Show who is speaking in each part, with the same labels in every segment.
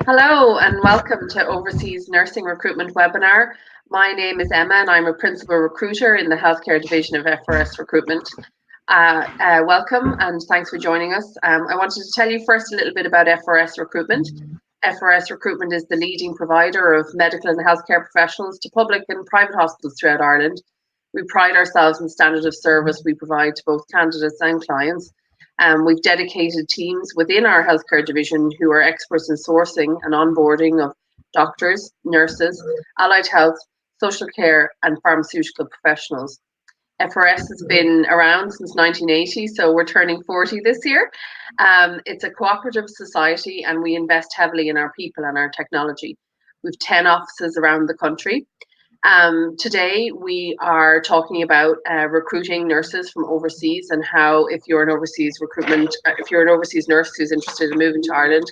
Speaker 1: Hello and welcome to Overseas Nursing Recruitment webinar. My name is Emma and I'm a Principal Recruiter in the Healthcare Division of FRS Recruitment. Welcome and thanks for joining us. I wanted to tell you first a little bit about FRS Recruitment. FRS Recruitment is the leading provider of medical and healthcare professionals to public and private hospitals throughout Ireland. We pride ourselves in the standard of service we provide to both candidates and clients. We've dedicated teams within our healthcare division who are experts in sourcing and onboarding of doctors, nurses, allied health, social care and pharmaceutical professionals. FRS has been around since 1980, so we're turning 40 this year. It's a cooperative society and we invest heavily in our people and our technology. We've 10 offices around the country. Today we are talking about recruiting nurses from overseas and how, if you're an overseas nurse who's interested in moving to Ireland,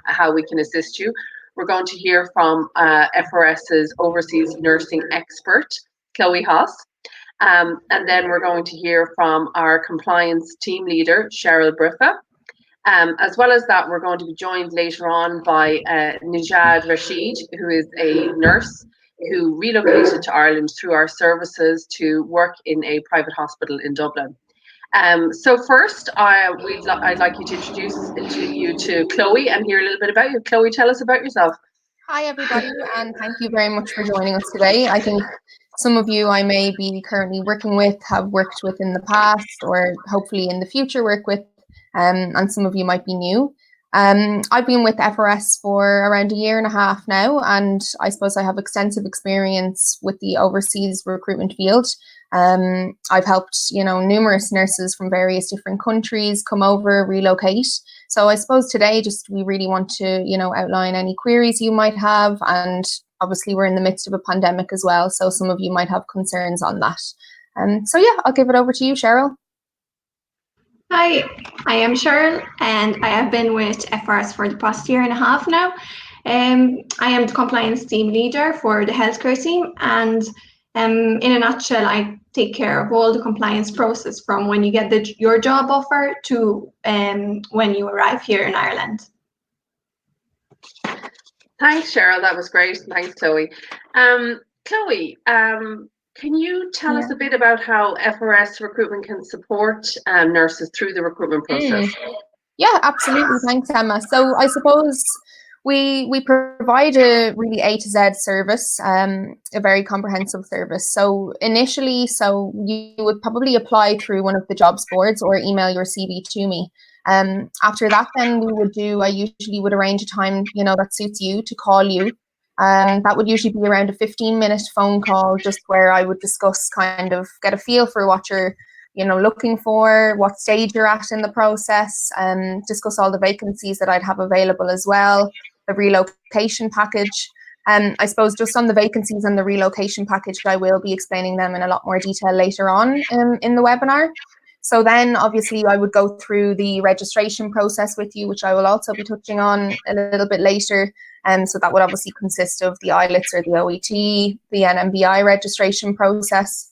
Speaker 1: how we can assist you. We're going to hear from FRS's overseas nursing expert, Chloe Haas. And then we're going to hear from our compliance team leader, Cheryl Briffa. As well as that, we're going to be joined later on by Nijad Rashid, who is a nurse who relocated to Ireland through our services to work in a private hospital in Dublin. So first, I'd like you to introduce you to Chloe and hear a little bit about you. Chloe, tell us about yourself.
Speaker 2: Hi, everybody, and thank you very much for joining us today. I think some of you I may be currently working with, have worked with in the past, or hopefully in the future work with, and some of you might be new. I've been with FRS for around 1.5 years now, and I suppose I have extensive experience with the overseas recruitment field. I've helped, numerous nurses from various different countries come over, relocate. So I suppose today we really want to, outline any queries you might have, and obviously we're in the midst of a pandemic as well, so some of you might have concerns on that. So yeah, I'll give it over to you, Cheryl.
Speaker 3: Hi, I am Cheryl and I have been with FRS for the past 1.5 years now. I am the compliance team leader for the healthcare team, and in a nutshell, I take care of all the compliance process from when you get your job offer to when you arrive here in Ireland.
Speaker 1: Thanks, Cheryl. That was great. Thanks, Chloe. Chloe, can you tell us a bit about how FRS Recruitment can support nurses through the recruitment process?
Speaker 2: Yeah, absolutely. Thanks, Emma. So I suppose we provide a really A to Z service, a very comprehensive service. So initially, you would probably apply through one of the jobs boards or email your CV to me. After that, then I usually would arrange a time, that suits you to call you. That would usually be around a 15-minute phone call, just where I would discuss, kind of get a feel for what you're, looking for, what stage you're at in the process, and discuss all the vacancies that I'd have available as well, the relocation package. I suppose just on the vacancies and the relocation package, I will be explaining them in a lot more detail later on in the webinar. So then obviously I would go through the registration process with you, which I will also be touching on a little bit later. So that would obviously consist of the IELTS or the OET, the NMBI registration process.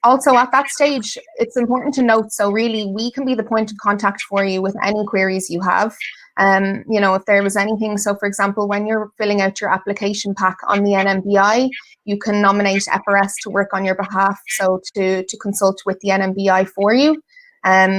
Speaker 2: Also at that stage, it's important to note, so really we can be the point of contact for you with any queries you have. If there was anything, so for example, when you're filling out your application pack on the NMBI, you can nominate FRS to work on your behalf, so to consult with the NMBI for you.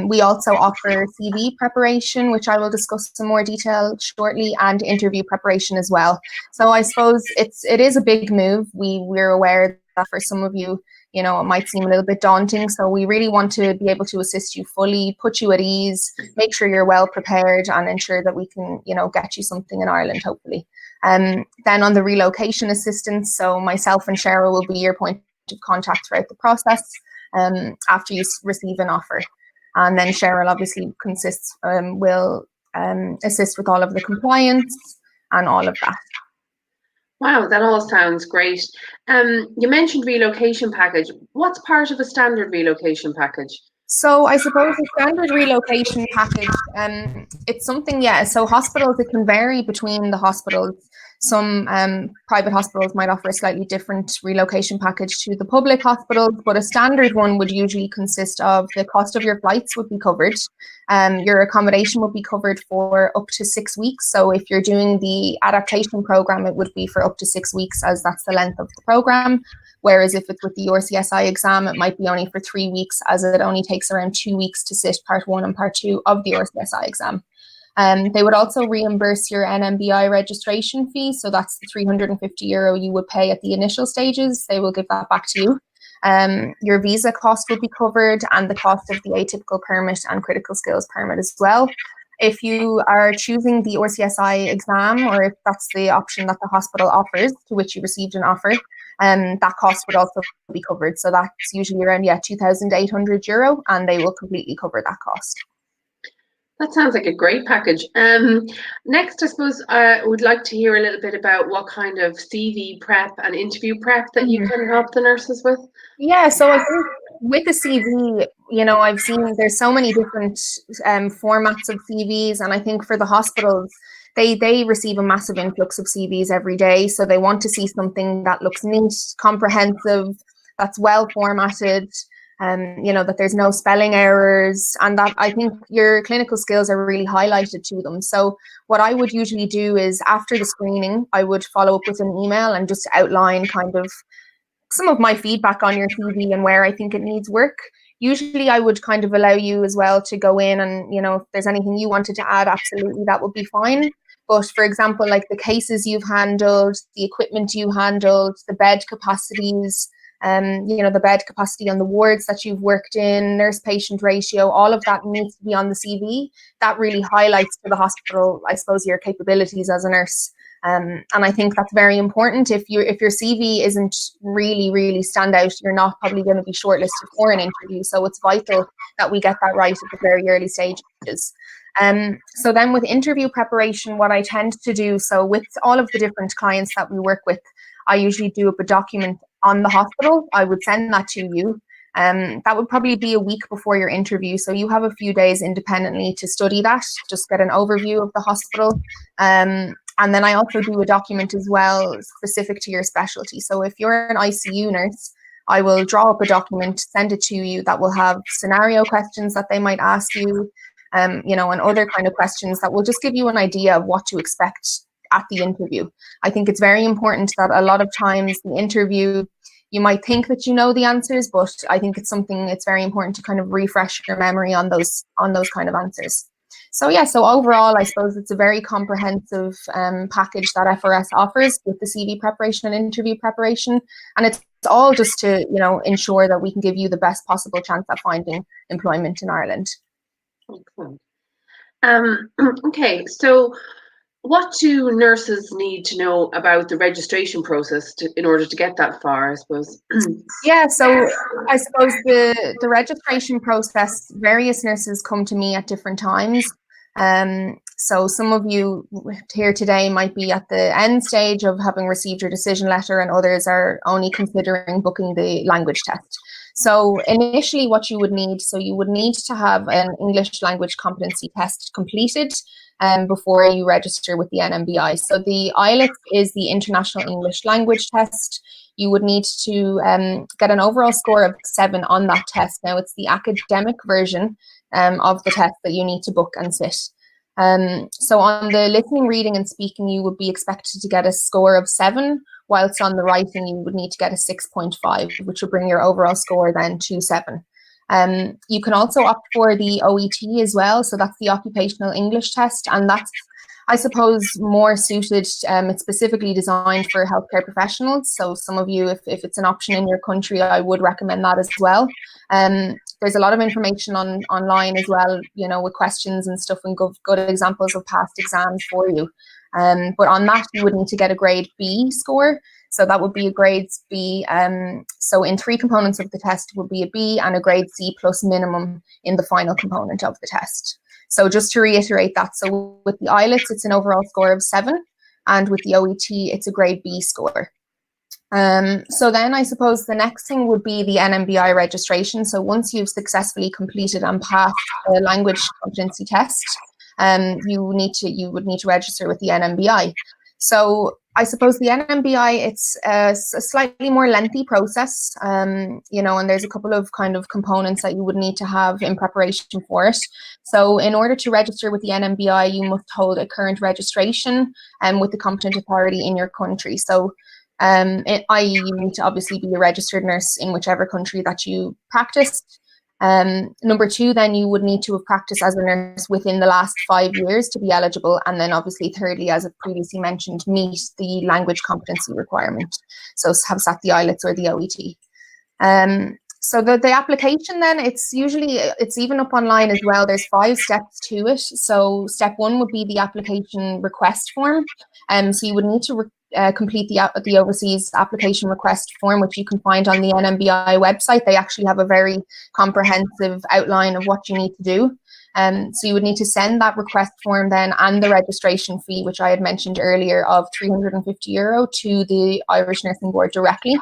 Speaker 2: We also offer CV preparation, which I will discuss in more detail shortly, and interview preparation as well. So I suppose it is a big move. We're aware that for some of you, it might seem a little bit daunting. So we really want to be able to assist you fully, put you at ease, make sure you're well prepared, and ensure that we can, get you something in Ireland, hopefully. Then on the relocation assistance, so myself and Cheryl will be your point of contact throughout the process after you receive an offer. And then Cheryl obviously will assist with all of the compliance and all of that.
Speaker 1: Wow, that all sounds great. You mentioned relocation package. What's part of a standard relocation package?
Speaker 2: So I suppose a standard relocation package, it's something, so hospitals, it can vary between the hospitals. Some private hospitals might offer a slightly different relocation package to the public hospitals, but a standard one would usually consist of the cost of your flights would be covered. Your accommodation would be covered for up to 6 weeks. So if you're doing the adaptation program, it would be for up to 6 weeks, as that's the length of the program. Whereas if it's with the RCSI exam, it might be only for 3 weeks, as it only takes around 2 weeks to sit part 1 and part 2 of the RCSI exam. They would also reimburse your NMBI registration fee. So that's the €350 you would pay at the initial stages. They will give that back to you. Your visa cost will be covered, and the cost of the atypical permit and critical skills permit as well. If you are choosing the RCSI exam, or if that's the option that the hospital offers, to which you received an offer, that cost would also be covered. So that's usually around €2,800, and they will completely cover that cost.
Speaker 1: That sounds like a great package. Next, I suppose I would like to hear a little bit about what kind of CV prep and interview prep that you can help the nurses with.
Speaker 2: Yeah, so I think with the CV, I've seen there's so many different formats of CVs, and I think for the hospitals, they receive a massive influx of CVs every day. So they want to see something that looks neat, comprehensive, that's well formatted, that there's no spelling errors, and that I think your clinical skills are really highlighted to them. So what I would usually do is, after the screening, I would follow up with an email and just outline kind of some of my feedback on your CV and where I think it needs work. Usually I would kind of allow you as well to go in and, if there's anything you wanted to add, absolutely, that would be fine. But for example, like the cases you've handled, the equipment you handled, the bed capacities, the bed capacity on the wards that you've worked in, nurse-patient ratio, all of that needs to be on the CV. That really highlights to the hospital, I suppose, your capabilities as a nurse. And I think that's very important. If your CV isn't really stand out, you're not probably going to be shortlisted for an interview. So it's vital that we get that right at the very early stages. So then with interview preparation, what I tend to do, so with all of the different clients that we work with, I usually do up a document on the hospital. I would send that to you. That would probably be a week before your interview. So you have a few days independently to study that, just get an overview of the hospital. And then I also do a document as well specific to your specialty. So if you're an ICU nurse, I will draw up a document, send it to you, that will have scenario questions that they might ask you, and other kind of questions that will just give you an idea of what to expect at the interview. I think it's very important that a lot of times the interview, you might think that you know the answers, but I think it's very important to kind of refresh your memory on those kind of answers. So overall, I suppose it's a very comprehensive package that FRS offers with the CV preparation and interview preparation. And it's all just to, ensure that we can give you the best possible chance at finding employment in Ireland.
Speaker 1: Excellent. Okay, so what do nurses need to know about the registration process in order to get that far, I suppose?
Speaker 2: Yeah, so I suppose the registration process, various nurses come to me at different times. So some of you here today might be at the end stage of having received your decision letter, and others are only considering booking the language test. So initially what you would need to have an English language competency test completed before you register with the NMBI. So the IELTS is the International English Language Test. You would need to get an overall score of 7 on that test. Now, it's the academic version of the test that you need to book and sit. So on the listening, reading and speaking, you would be expected to get a score of 7, whilst on the writing, you would need to get a 6.5, which would bring your overall score then to 7. You can also opt for the OET as well. So that's the Occupational English Test. And that's, I suppose, more suited. It's specifically designed for healthcare professionals. So some of you, if it's an option in your country, I would recommend that as well. There's a lot of information online as well, with questions and stuff, and good examples of past exams for you. But on that, you would need to get a grade B score. So that would be a grade B. So in 3 components of the test would be a B and a grade C plus minimum in the final component of the test. So just to reiterate that, so with the IELTS, it's an overall score of 7, and with the OET, it's a grade B score. So then I suppose the next thing would be the NMBI registration. So once you've successfully completed and passed the language competency test, you would need to register with the NMBI. So I suppose the NMBI, it's a slightly more lengthy process, and there's a couple of kind of components that you would need to have in preparation for it. So in order to register with the NMBI, you must hold a current registration with the competent authority in your country. So i.e. you need to obviously be a registered nurse in whichever country that you practiced. Number two, then you would need to have practiced as a nurse within the last 5 years to be eligible. And then obviously thirdly, as I previously mentioned, meet the language competency requirement. So have sat the IELTS or the OET. So the application then, it's even up online as well. There's 5 steps to it. So step 1 would be the application request form. So you would need to complete the overseas application request form, which you can find on the NMBI website. They actually have a very comprehensive outline of what you need to do. So you would need to send that request form then and the registration fee, which I had mentioned earlier, of €350 to the Irish Nursing Board directly.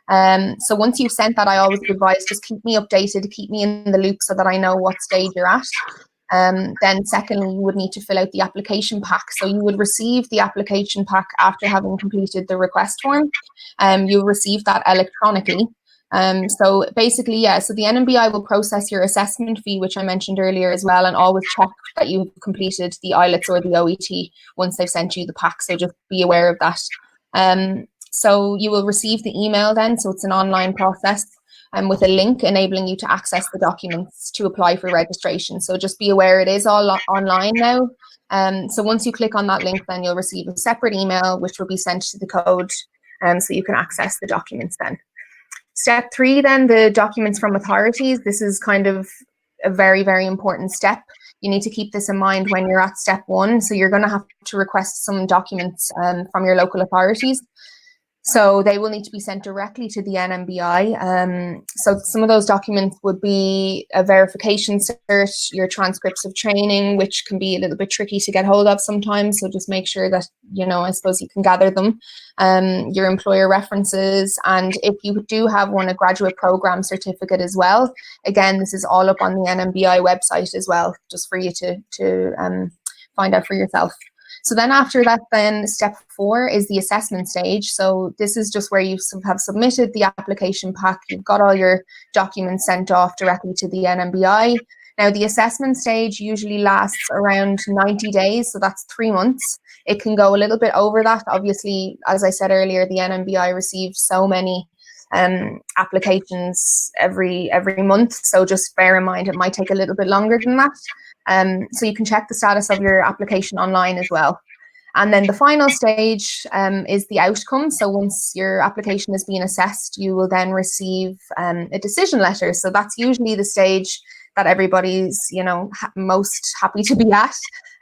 Speaker 2: So once you've sent that, I always advise just keep me updated, keep me in the loop so that I know what stage you're at. Then secondly, you would need to fill out the application pack. So you would receive the application pack after having completed the request form. You'll receive that electronically. So basically, so the NMBI will process your assessment fee, which I mentioned earlier as well, and always check that you've completed the IELTS or the OET once they've sent you the pack. So just be aware of that. So you will receive the email then. So it's an online process with a link enabling you to access the documents to apply for registration. So just be aware it is all online now. So once you click on that link, then you'll receive a separate email, which will be sent to the code so you can access the documents then. Step 3, then, the documents from authorities. This is kind of a very, very important step. You need to keep this in mind when you're at step 1. So you're going to have to request some documents from your local authorities. So they will need to be sent directly to the NMBI. So some of those documents would be a verification cert, your transcripts of training, which can be a little bit tricky to get hold of sometimes. So just make sure that, I suppose you can gather them. Your employer references. And if you do have one, a graduate program certificate as well. Again, this is all up on the NMBI website as well, just for you to find out for yourself. So then after that, then step 4 is the assessment stage. So this is just where you have submitted the application pack. You've got all your documents sent off directly to the NMBI. Now, the assessment stage usually lasts around 90 days. So that's 3 months. It can go a little bit over that. Obviously, as I said earlier, the NMBI receives so many applications every month. So just bear in mind, it might take a little bit longer than that. So you can check the status of your application online as well. And then the final stage is the outcome. So once your application has been assessed, you will then receive a decision letter. So that's usually the stage that everybody's, most happy to be at.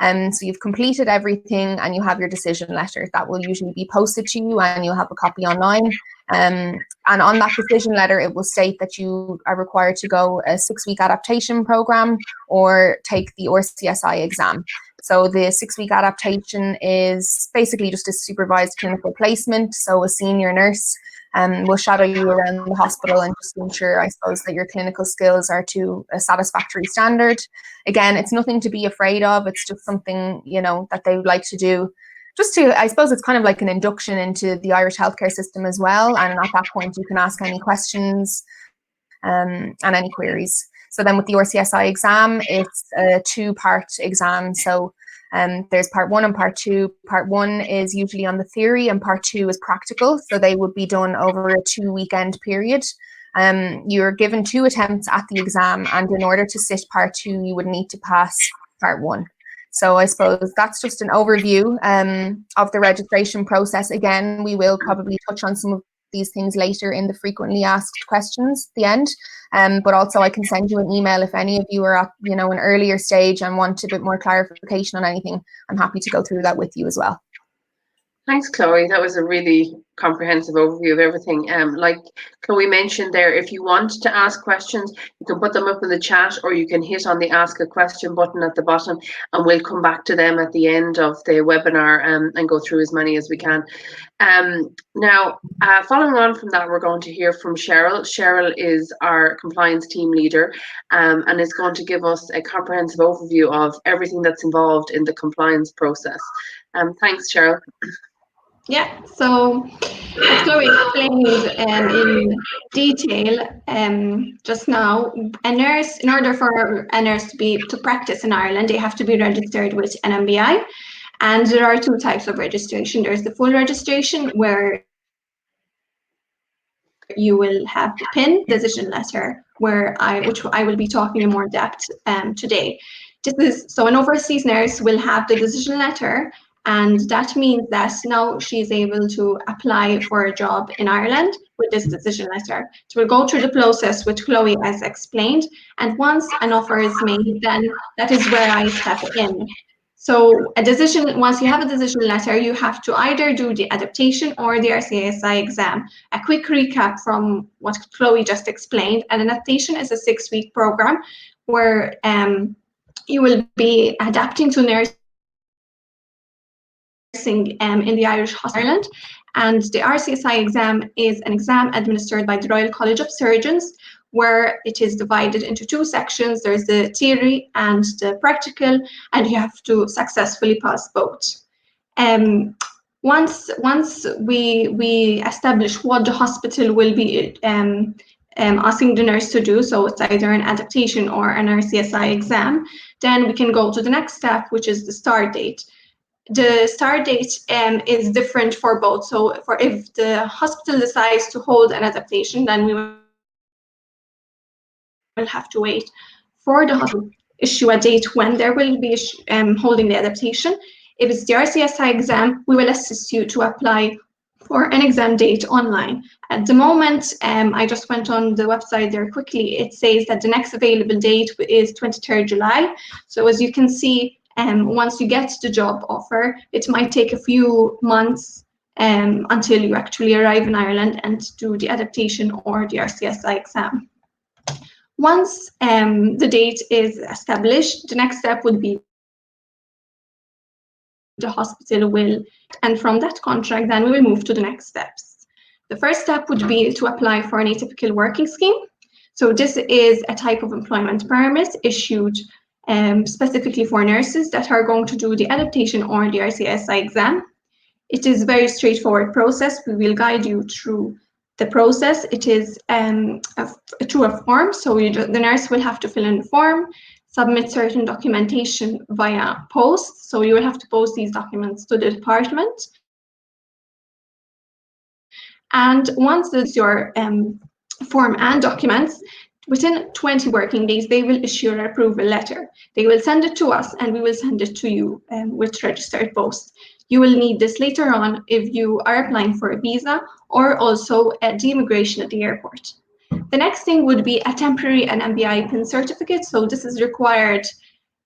Speaker 2: So you've completed everything and you have your decision letter. That will usually be posted to you and you'll have a copy online. And on that decision letter, it will state that you are required to go a 6-week adaptation program or take the RCSI exam. So the 6-week adaptation is basically just a supervised clinical placement. So a senior nurse will shadow you around the hospital and just ensure, I suppose, that your clinical skills are to a satisfactory standard. Again, it's nothing to be afraid of. It's just something, that they would like to do. Just to, I suppose it's kind of like an induction into the Irish healthcare system as well. And at that point, you can ask any questions and any queries. So then with the RCSI exam, it's a 2-part exam. So there's part 1 and part 2. Part 1 is usually on the theory and part 2 is practical. So they would be done over a 2-weekend period. You're given 2 attempts at the exam. And in order to sit part 2, you would need to pass part 1. So I suppose that's just an overview of the registration process. Again, we will probably touch on some of these things later in the frequently asked questions at the end. But also I can send you an email if any of you are at, an earlier stage and want a bit more clarification on anything. I'm happy to go through that with you as well.
Speaker 1: Thanks, Chloe. That was a really comprehensive overview of everything. Like Chloe mentioned there, if you want to ask questions, you can put them up in the chat or you can hit on the ask a question button at the bottom and we'll come back to them at the end of the webinar and go through as many as we can. Now, following on from that, we're going to hear from Cheryl. Cheryl is our compliance team leader and is going to give us a comprehensive overview of everything that's involved in the compliance process. Thanks, Cheryl.
Speaker 3: Yeah, so as Chloe explained in detail just now, a nurse, in order for a nurse to practice in Ireland, they have to be registered with an MBI. And there are two types of registration. There's the full registration, where you will have the PIN decision letter, which I will be talking in more depth today. So an overseas nurse will have the decision letter, and that means that now she's able to apply for a job in Ireland with this decision letter. So we'll go through the process which Chloe has explained, and once an offer is made, then that is where I step in. So once you have a decision letter, you have to either do the adaptation or the RCSI exam. A quick recap from what Chloe just explained: an adaptation is a 6-week program where you will be adapting to nursing in the Irish Hospital Ireland. And the RCSI exam is an exam administered by the Royal College of Surgeons, where it is divided into 2 sections. There's the theory and the practical, and you have to successfully pass both. Once we establish what the hospital will be asking the nurse to do, so it's either an adaptation or an RCSI exam, then we can go to the next step, which is the start date. The start date is different for both. So if the hospital decides to hold an adaptation, then we will have to wait for the hospital to issue a date when there will be holding the adaptation. If it's the RCSI exam, we will assist you to apply for an exam date online. At the moment, I just went on the website there quickly. It says that the next available date is 23rd July. So as you can see, once you get the job offer, it might take a few months until you actually arrive in Ireland and do the adaptation or the RCSI exam. Once the date is established, the next step would be the hospital will, and from that contract, then we will move to the next steps. The first step would be to apply for an atypical working scheme. So this is a type of employment permit issued specifically for nurses that are going to do the adaptation or the RCSI exam. It is a very straightforward process. We will guide you through the process. It is through a form, so the nurse will have to fill in the form, submit certain documentation via post. So you will have to post these documents to the department. And once it's your form and documents, within 20 working days, they will issue an approval letter. They will send it to us and we will send it to you with registered post. You will need this later on if you are applying for a visa or also at the immigration at the airport. The next thing would be a temporary and MBI PIN certificate. So this is required.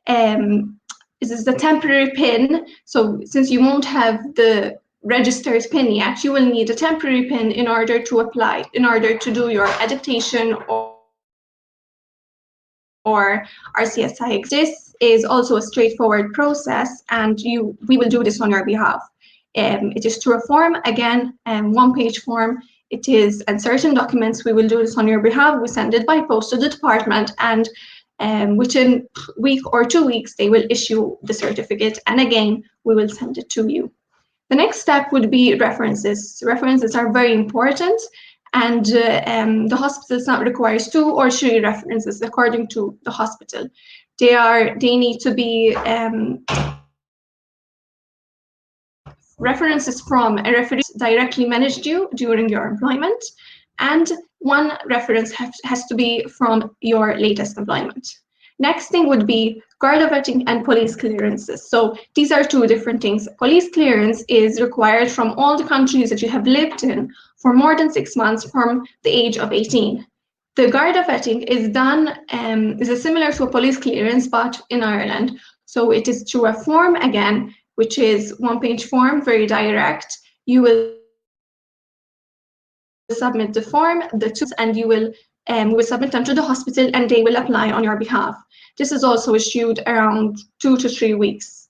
Speaker 3: This is the temporary PIN. So since you won't have the registered PIN yet, you will need a temporary PIN in order to apply, in order to do your adaptation or RCSI. This is also a straightforward process, and we will do this on your behalf. It is through a form, again, 1-page form. It is and certain documents. We will do this on your behalf. We send it by post to the department, and within a week or 2 weeks, they will issue the certificate, and again, we will send it to you. The next step would be references. References are very important, and the hospital requires 2 or 3 references according to the hospital. They need to be references from a referee directly managed you during your employment, and 1 reference has to be from your latest employment. Next thing would be Garda vetting and police clearances. So these are 2 different things. Police clearance is required from all the countries that you have lived in for more than 6 months from the age of 18. The Garda vetting is done, is similar to a police clearance, but in Ireland. So it is through a form again, which is 1-page form, very direct. You will submit the form, and you will submit them to the hospital, and they will apply on your behalf. This is also issued around 2 to 3 weeks.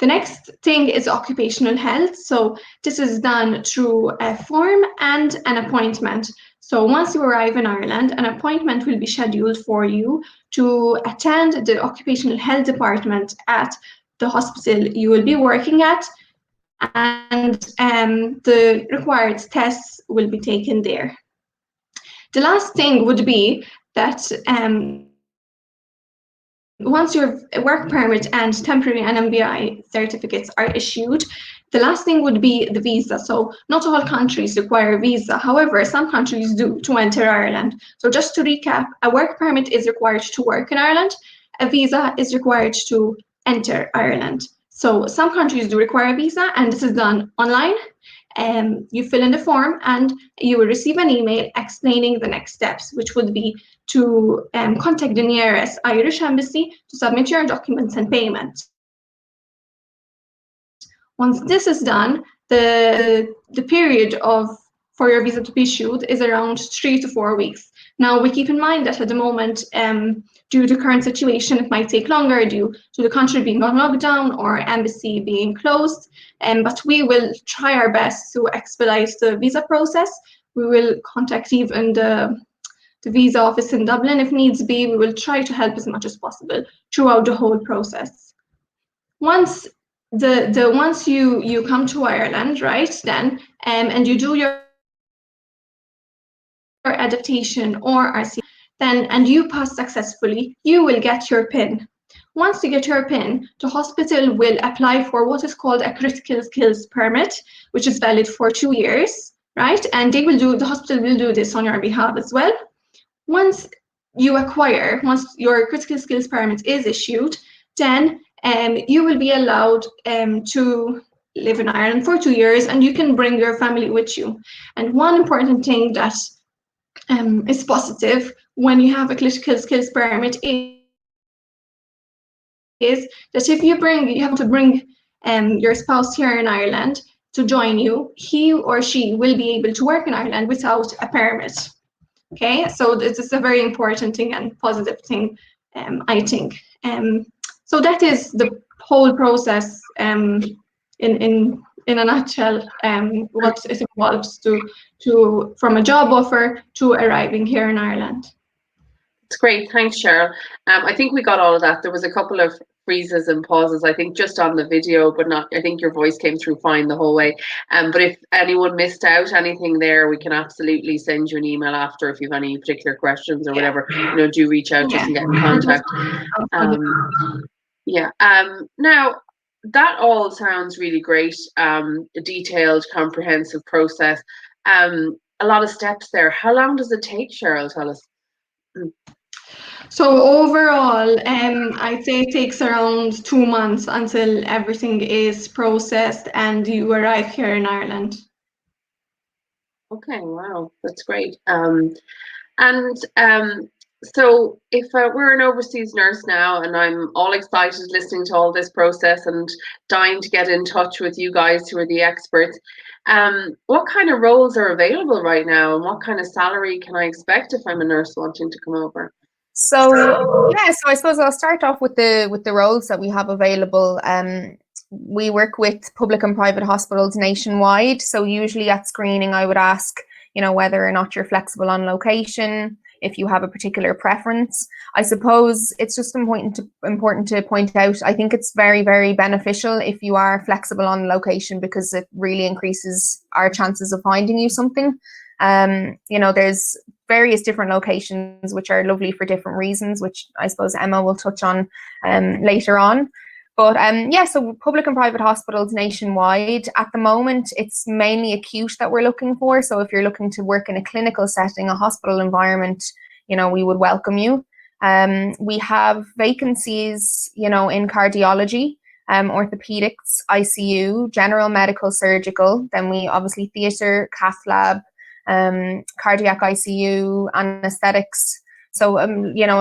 Speaker 3: The next thing is occupational health. So this is done through a form and an appointment. So once you arrive in Ireland, an appointment will be scheduled for you to attend the occupational health department at the hospital you will be working at. and the required tests will be taken there. The last thing would be that once your work permit and temporary NMBI certificates are issued, the last thing would be the visa. So not all countries require a visa. However, some countries do to enter Ireland. So just to recap, a work permit is required to work in Ireland. A visa is required to enter Ireland. So some countries do require a visa, and this is done online. You fill in the form and you will receive an email explaining the next steps, which would be to contact the nearest Irish embassy to submit your documents and payment. Once this is done, the period for your visa to be issued is around 3 to 4 weeks. Now, we keep in mind that at the moment, due to current situation, it might take longer due to the country being on lockdown or embassy being closed. But we will try our best to expedite the visa process. We will contact even the visa office in Dublin if needs be. We will try to help as much as possible throughout the whole process. Once you come to Ireland, right, then and you do your adaptation or RC, then and you pass successfully, you will get your PIN. Once you get your PIN, the hospital will apply for what is called a critical skills permit, which is valid for 2 years, right? And the hospital will do this on your behalf as well. Once your critical skills permit is issued, then you will be allowed to live in Ireland for 2 years, and you can bring your family with you. And one important thing that is positive when you have a critical skills permit is that if you have to bring your spouse here in Ireland to join you, he or she will be able to work in Ireland without a permit. Okay, so this is a very important thing and positive thing, I think. So that is the whole process in a nutshell, what it involves to from a job offer to arriving here in Ireland.
Speaker 1: It's great. Thanks, Cheryl. I think we got all of that. There was a couple of freezes and pauses, I think, just on the video, but not, I think your voice came through fine the whole way. But if anyone missed out anything there, we can absolutely send you an email after if you have any particular questions or whatever. Do reach out to us and get in contact. Now, that all sounds really great. A detailed, comprehensive process. A lot of steps there. How long does it take, Cheryl? Tell us.
Speaker 3: So overall, I'd say it takes around 2 months until everything is processed and you arrive here in Ireland.
Speaker 1: Okay, wow, that's great. So if we're an overseas nurse now, and I'm all excited listening to all this process and dying to get in touch with you guys who are the experts, what kind of roles are available right now, and what kind of salary can I expect if I'm a nurse wanting to come over?
Speaker 2: So I suppose I'll start off with the roles that we have available. We work with public and private hospitals nationwide. So usually at screening, I would ask, whether or not you're flexible on location, if you have a particular preference. I suppose it's just important to point out, I think it's very, very beneficial if you are flexible on location, because it really increases our chances of finding you something. There's various different locations which are lovely for different reasons, which I suppose Emma will touch on later on. But so public and private hospitals nationwide. At the moment, it's mainly acute that we're looking for. So if you're looking to work in a clinical setting, a hospital environment, we would welcome you. We have vacancies, in cardiology, orthopedics, ICU, general medical surgical. Then we obviously theatre, cath lab, cardiac ICU, anesthetics. So, a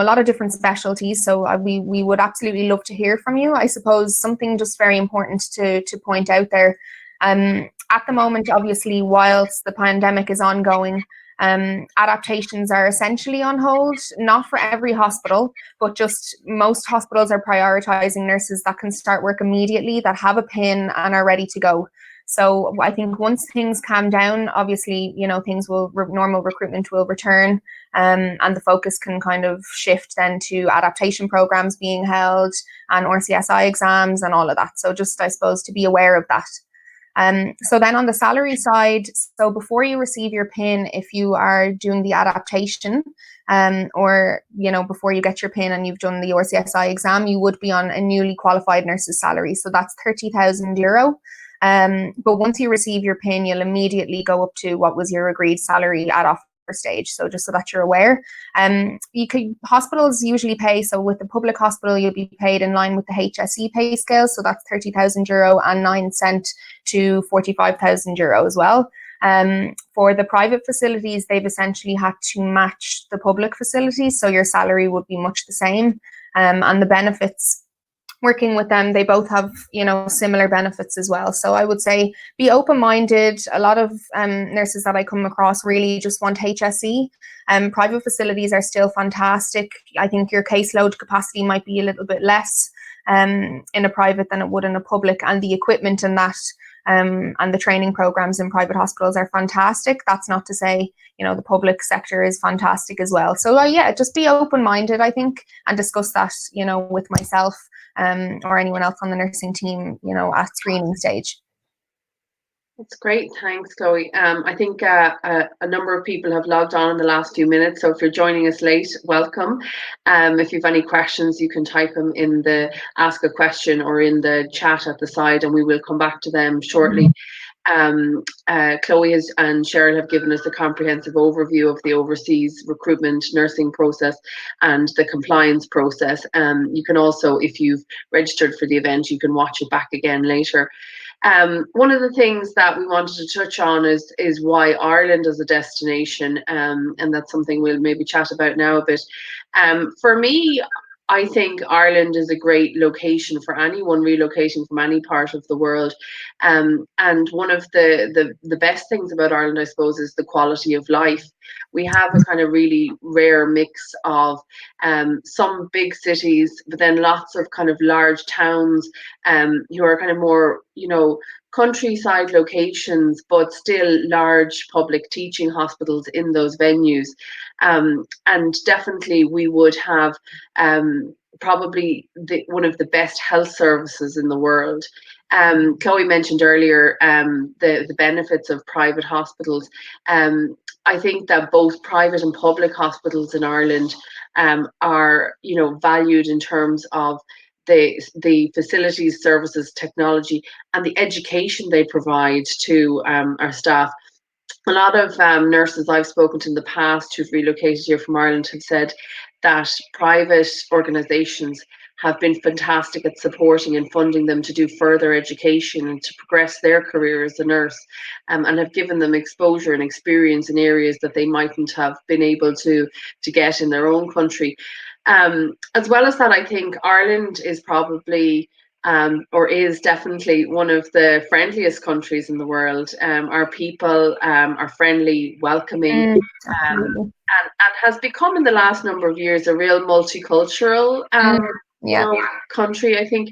Speaker 2: lot of different specialties. So we would absolutely love to hear from you. I suppose something just very important to point out there. At the moment, obviously, whilst the pandemic is ongoing, adaptations are essentially on hold, not for every hospital, but just most hospitals are prioritizing nurses that can start work immediately, that have a PIN and are ready to go. So I think once things calm down, obviously, normal recruitment will return, and the focus can kind of shift then to adaptation programs being held and RCSI exams and all of that. So just, I suppose, to be aware of that. So then on the salary side, so before you receive your PIN, if you are doing the adaptation, or, before you get your PIN and you've done the RCSI exam, you would be on a newly qualified nurse's salary. So that's €30,000. But once you receive your PIN, you'll immediately go up to what was your agreed salary at offer stage. So just so that you're aware, hospitals usually pay. So with the public hospital, you'll be paid in line with the HSE pay scale. So that's €30,000 and 9 cents to €45,000 as well. For the private facilities, they've essentially had to match the public facilities. So your salary would be much the same. And the benefits, working with them, they both have, similar benefits as well. So I would say be open-minded. A lot of nurses that I come across really just want HSE. Private facilities are still fantastic. I think your caseload capacity might be a little bit less in a private than it would in a public, and the equipment in that and the training programs in private hospitals are fantastic. That's not to say, the public sector is fantastic as well. So just be open-minded, I think, and discuss that, with myself or anyone else on the nursing team, at screening stage.
Speaker 1: That's great. Thanks, Chloe. I think a number of people have logged on in the last few minutes. So if you're joining us late, welcome. If you have any questions, you can type them in the ask a question or in the chat at the side, and we will come back to them shortly. Chloe and Cheryl have given us a comprehensive overview of the overseas recruitment nursing process and the compliance process. You can also, if you've registered for the event, you can watch it back again later. One of the things that we wanted to touch on is why Ireland as a destination, and that's something we'll maybe chat about now a bit. For me, I think Ireland is a great location for anyone relocating from any part of the world. And one of the best things about Ireland, I suppose, is the quality of life. We have a kind of really rare mix of some big cities, but then lots of kind of large towns who are kind of more, countryside locations, but still large public teaching hospitals in those venues. And definitely we would have probably one of the best health services in the world. Chloe mentioned earlier the benefits of private hospitals. I think that both private and public hospitals in Ireland are, valued in terms of the facilities, services, technology, and the education they provide to our staff. A lot of nurses I've spoken to in the past who've relocated here from Ireland have said that private organisations have been fantastic at supporting and funding them to do further education and to progress their career as a nurse, and have given them exposure and experience in areas that they mightn't have been able to get in their own country. As well as that, I think Ireland is probably or is definitely one of the friendliest countries in the world. Our people are friendly, welcoming, and has become in the last number of years a real multicultural country. I think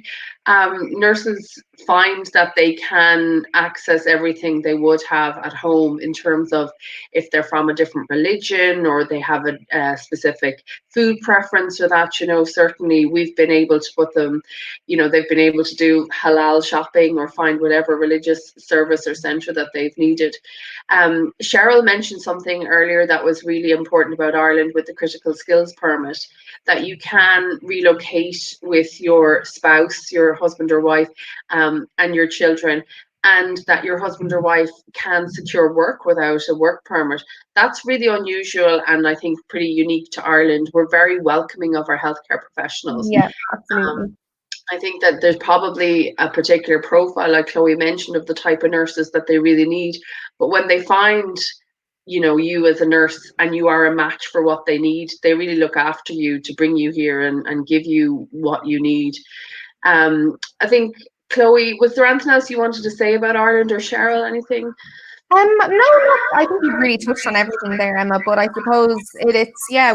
Speaker 1: nurses find that they can access everything they would have at home in terms of if they're from a different religion or they have a specific food preference or that, certainly we've been able to put them, they've been able to do halal shopping or find whatever religious service or centre that they've needed. Cheryl mentioned something earlier that was really important about Ireland with the critical skills permit, that you can relocate with your spouse, your husband or wife, and your children, and that your husband or wife can secure work without a work permit. That's really unusual and I think pretty unique to Ireland. We're very welcoming of our healthcare professionals.
Speaker 2: Yeah, absolutely.
Speaker 1: I think that there's probably a particular profile, like Chloe mentioned, of the type of nurses that they really need. But when they find, you as a nurse and you are a match for what they need, they really look after you to bring you here and give you what you need. I think, Chloe, was there anything else you wanted to say about Ireland, or Cheryl, anything?
Speaker 2: No, I think you've really touched on everything there, Emma, but I suppose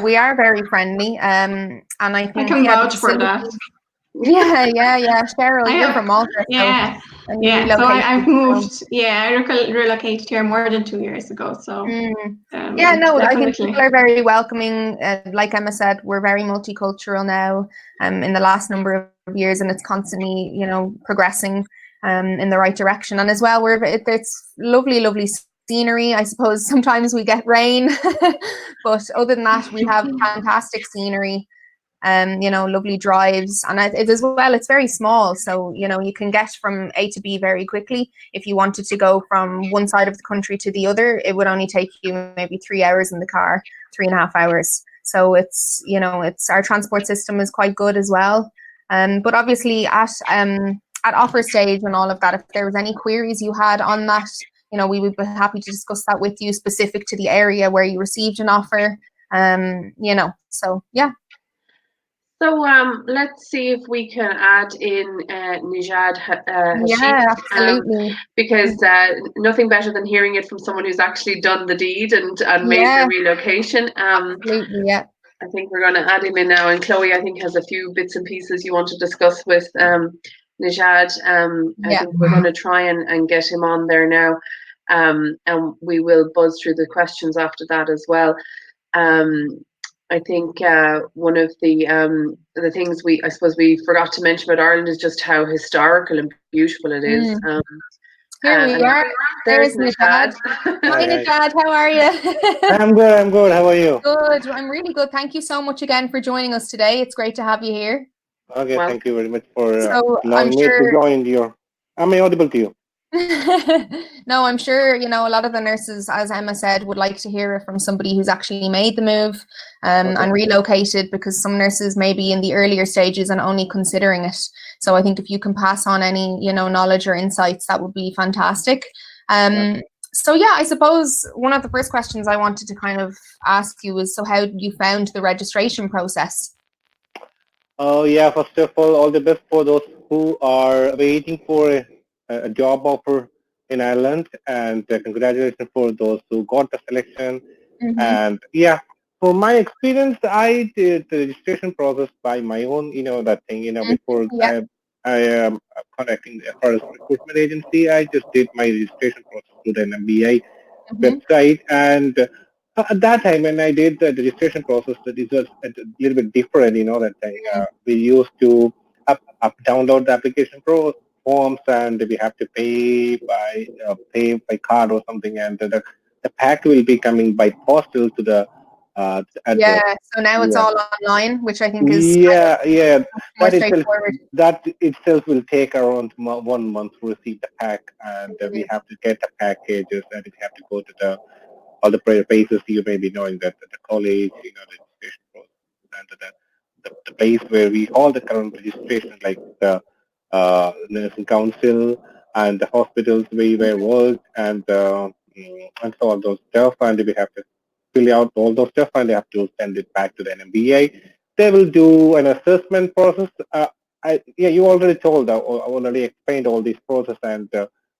Speaker 2: we are very friendly. And I think
Speaker 3: I can vouch for that.
Speaker 2: Yeah. Cheryl, you're from Malta.
Speaker 3: Yeah. So I've moved. I relocated here more than 2 years ago. So
Speaker 2: definitely. I think people are very welcoming. Like Emma said, we're very multicultural now. In the last number of years, and it's constantly, progressing. in the right direction. And as well, it's lovely scenery. I suppose sometimes we get rain, but other than that, we have fantastic scenery. Lovely drives, and it as well, it's very small, so you can get from A to B very quickly. If you wanted to go from one side of the country to the other, it would only take you maybe 3 hours in the car, 3.5 hours. So it's our transport system is quite good as well. But obviously at offer stage and all of that, if there was any queries you had on that, we would be happy to discuss that with you, specific to the area where you received an offer. So yeah.
Speaker 1: So let's see if we can add in Nijad Hashim.
Speaker 2: Yeah, absolutely.
Speaker 1: Because nothing better than hearing it from someone who's actually done the deed and made the relocation.
Speaker 2: Absolutely, yeah.
Speaker 1: I think we're going to add him in now. And Chloe, I think, has a few bits and pieces you want to discuss with Nijad. I think we're going to try and get him on there now. And we will buzz through the questions after that as well. I think one of the things I suppose we forgot to mention about Ireland is just how historical and beautiful it is.
Speaker 2: Here we are. There's Nijad. Hi, Nijad. How are you?
Speaker 4: I'm good. How are you?
Speaker 2: Good. I'm really good. Thank you so much again for joining us today. It's great to have you here.
Speaker 4: Okay, thank you very much for
Speaker 2: allowing me to
Speaker 4: join your. Am I audible to you?
Speaker 2: No, I'm sure, a lot of the nurses, as Emma said, would like to hear it from somebody who's actually made the move and relocated, because some nurses may be in the earlier stages and only considering it. So I think if you can pass on any, knowledge or insights, that would be fantastic. So yeah, I suppose one of the first questions I wanted to kind of ask you is, so how you found the registration process?
Speaker 4: Oh yeah, first of all the best for those who are waiting for a job offer in Ireland, and congratulations for those who got the selection. And yeah, for my experience, I did the registration process by my own, that thing, before I am contacting the first recruitment agency. I just did my registration process through the MBA website, and at that time when I did the registration process, it was a little bit different, that thing. We used to download the application forms, and we have to pay by card or something, and the pack will be coming by postal to the address.
Speaker 2: So now it's all online, which I think is
Speaker 4: that itself will take around 1 month to receive the pack, and we have to get the packages, and we have to go to all the places you may be knowing, that the college, the registration process, and the place where we all the current registration, like the nursing council and the hospitals where we work, and so all those stuff, and we have to fill out all those stuff, and they have to send it back to the NMBA. They will do an assessment process. You already told, I already explained all these process, and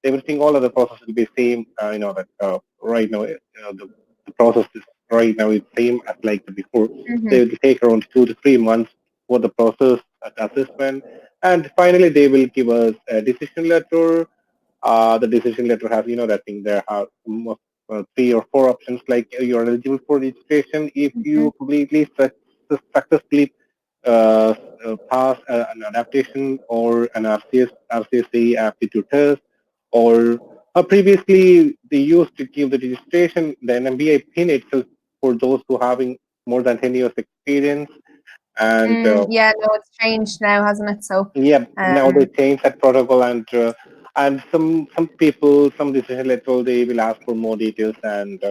Speaker 4: everything, all of the process will be same. That right now, the process is right now is same as like before. They will take around 2 to 3 months for the process, assessment, and finally they will give us a decision letter. The decision letter has, that thing, there are 3 or 4 options, like you're eligible for registration if you completely successfully pass an adaptation or an RCSA aptitude test, or previously they used to give the registration, the NMBA pin itself, for those who having more than 10 years experience. And
Speaker 2: it's changed now, hasn't it? So
Speaker 4: now they changed that protocol, and some people, some decision letter, they will ask for more details, and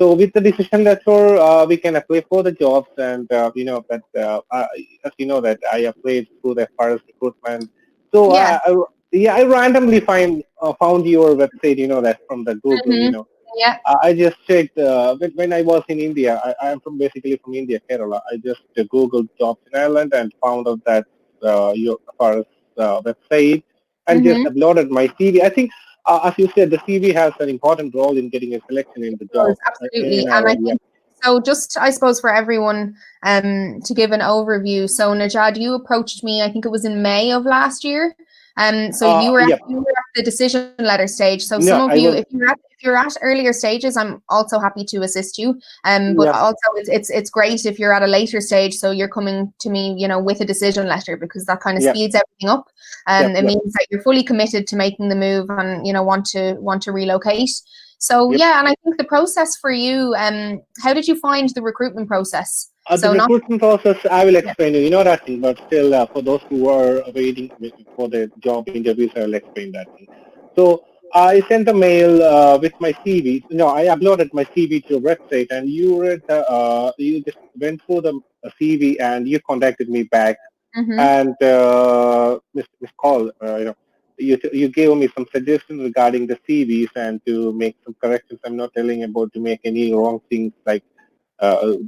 Speaker 4: so with the decision letter, we can apply for the jobs, and as you know that I applied through the first recruitment. So I randomly found your website, that from the Google, I just checked when I was in India. I am basically from India, Kerala. I just Googled jobs in Ireland and found out that your first website, and just uploaded my CV. I think, as you said, the CV has an important role in getting a selection in the job.
Speaker 2: Absolutely, and I think so. Just, I suppose, for everyone, to give an overview. So Nijad, you approached me, I think it was in May of last year. So you were at the decision letter stage. So
Speaker 4: No,
Speaker 2: some of
Speaker 4: I
Speaker 2: you,
Speaker 4: was.
Speaker 2: if you're at earlier stages, I'm also happy to assist you. But
Speaker 4: Yeah,
Speaker 2: also it's great if you're at a later stage. So you're coming to me, with a decision letter, because that kind of
Speaker 4: yeah,
Speaker 2: speeds everything up.
Speaker 4: yep,
Speaker 2: It
Speaker 4: yep,
Speaker 2: means that you're fully committed to making the move and want to relocate. So
Speaker 4: yep.
Speaker 2: yeah, and I think the process for you, how did you find the recruitment process?
Speaker 4: The
Speaker 2: So not
Speaker 4: recruitment process, I will
Speaker 2: yeah.
Speaker 4: explain you know that thing, but still, for those who are waiting for the job interviews, I will explain that thing. So I sent a mail with my CV. No, I uploaded my CV to your website, and you just went through the CV, and you contacted me back,
Speaker 2: Mm-hmm.
Speaker 4: and Miss Call, you gave me some suggestions regarding the CVs and to make some corrections. I'm not telling about to make any wrong things like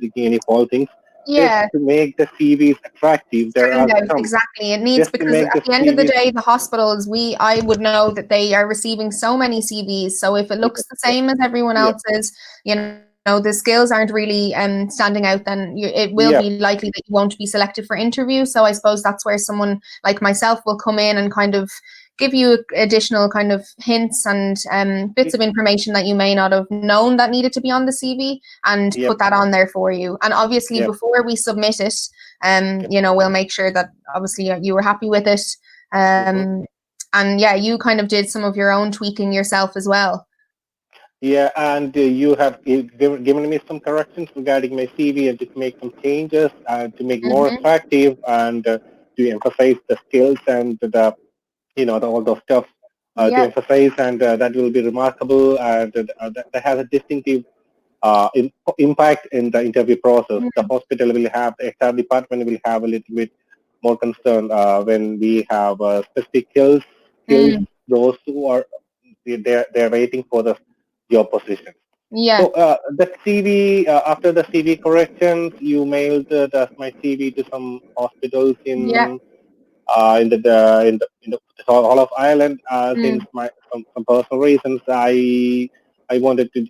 Speaker 4: taking any false things. Just
Speaker 2: Yeah.
Speaker 4: to make the CVs attractive, there
Speaker 2: Stand
Speaker 4: are
Speaker 2: out,
Speaker 4: some.
Speaker 2: exactly. It needs,
Speaker 4: Just to
Speaker 2: because
Speaker 4: make
Speaker 2: at
Speaker 4: the
Speaker 2: the end of the
Speaker 4: CVs.
Speaker 2: day, the hospitals, I would know that they are receiving so many CVs. So if it looks the
Speaker 4: Yeah,
Speaker 2: same as everyone
Speaker 4: yeah,
Speaker 2: else's, the skills aren't really standing out, then it will
Speaker 4: yeah,
Speaker 2: be likely that you won't be selected for interview. So I suppose that's where someone like myself will come in and kind of give you additional kind of hints and bits of information that you may not have known that needed to be on the CV, and
Speaker 4: yeah,
Speaker 2: put that on there for you. And obviously,
Speaker 4: yeah,
Speaker 2: before we submit it,
Speaker 4: yeah.
Speaker 2: we'll make sure that obviously you were happy with it.
Speaker 4: Mm-hmm.
Speaker 2: And yeah, you kind of did some of your own tweaking yourself as well.
Speaker 4: Yeah, and you have given me some corrections regarding my CV and to make some changes to make more
Speaker 2: Mm-hmm.
Speaker 4: attractive and to emphasize the skills and all those stuff to
Speaker 2: Yeah.
Speaker 4: emphasize, and that will be remarkable, and that has a distinctive impact in the interview process. The
Speaker 2: Mm.
Speaker 4: hospital will have, the HR department will have a little bit more concern when we have specific skills,
Speaker 2: Mm.
Speaker 4: those who are they're waiting for the job position.
Speaker 2: Yeah.
Speaker 4: So the CV, after the CV corrections, you mailed my CV to some hospitals
Speaker 2: Yeah.
Speaker 4: in the whole of Ireland. Since
Speaker 2: Mm.
Speaker 4: some personal reasons, I wanted to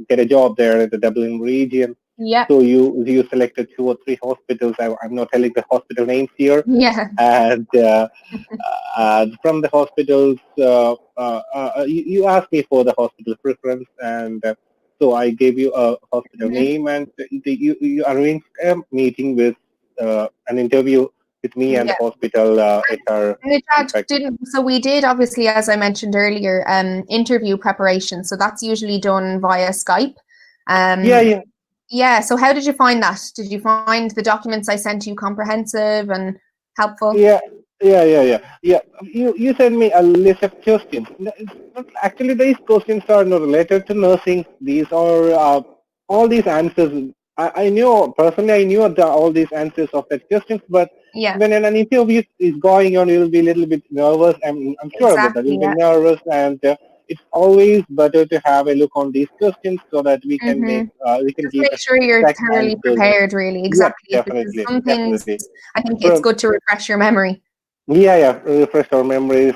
Speaker 4: get a job there in the Dublin region.
Speaker 2: Yeah.
Speaker 4: So you selected 2 or 3 hospitals. I'm not telling the hospital names here,
Speaker 2: Yeah.
Speaker 4: and from the hospitals, you asked me for the hospital preference, and so I gave you a hospital
Speaker 2: Mhm.
Speaker 4: name, and you arranged a meeting with an interview with me and the
Speaker 2: Yeah.
Speaker 4: hospital HR.
Speaker 2: Nijad, so we did, obviously, as I mentioned earlier, interview preparation. So that's usually done via Skype.
Speaker 4: Yeah,
Speaker 2: Um,
Speaker 4: yeah.
Speaker 2: yeah. So how did you find that? Did you find the documents I sent you comprehensive and helpful?
Speaker 4: Yeah, yeah. You sent me a list of questions. No, it's not, actually, these questions are not related to nursing. These are all these answers. I knew personally. I knew all these answers of that questions, but
Speaker 2: Yeah.
Speaker 4: when an interview is going on, you'll be a little bit nervous. I'm sure about that.
Speaker 2: Exactly.
Speaker 4: You'll be
Speaker 2: Yeah.
Speaker 4: nervous, and it's always better to have a look on these questions so that
Speaker 2: Mm-hmm.
Speaker 4: we can
Speaker 2: Just
Speaker 4: give
Speaker 2: make
Speaker 4: the
Speaker 2: sure you're
Speaker 4: exact
Speaker 2: thoroughly
Speaker 4: answers.
Speaker 2: prepared, really.
Speaker 4: Yep,
Speaker 2: Exactly. Because
Speaker 4: definitely,
Speaker 2: some things,
Speaker 4: definitely.
Speaker 2: I think it's good to refresh your memory.
Speaker 4: Yeah, refresh our memories.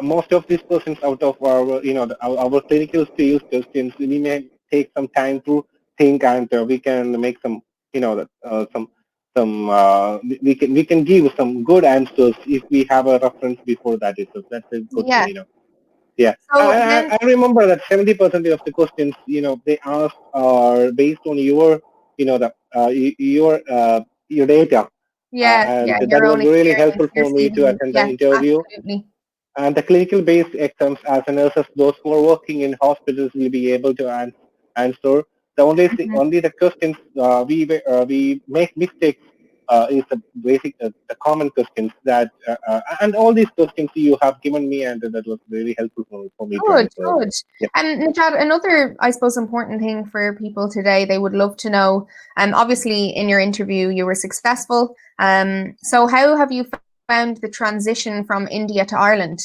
Speaker 4: Most of these questions out of our, our clinical skills questions, we may take some time to think, and we can make some, we can give some good answers if we have a reference before that. So that's a good
Speaker 2: Yeah.
Speaker 4: thing. Yeah,
Speaker 2: So then,
Speaker 4: I remember that 70% of the questions, they ask are based on your, your data, and
Speaker 2: yeah,
Speaker 4: that
Speaker 2: your
Speaker 4: was
Speaker 2: own
Speaker 4: really
Speaker 2: experience,
Speaker 4: helpful
Speaker 2: your
Speaker 4: for me to
Speaker 2: CV.
Speaker 4: attend the
Speaker 2: Yeah,
Speaker 4: interview.
Speaker 2: absolutely.
Speaker 4: And the clinical-based exams, as a nurses, those who are working in hospitals will be able to answer. The
Speaker 2: Mhm.
Speaker 4: only the questions we make mistakes is the basic, the common questions that, and all these questions you have given me, and that was really helpful for me to
Speaker 2: Good,
Speaker 4: answer.
Speaker 2: good.
Speaker 4: Yeah.
Speaker 2: And Najat, another, I suppose, important thing for people today, they would love to know, obviously in your interview you were successful. So how have you found the transition from India to Ireland?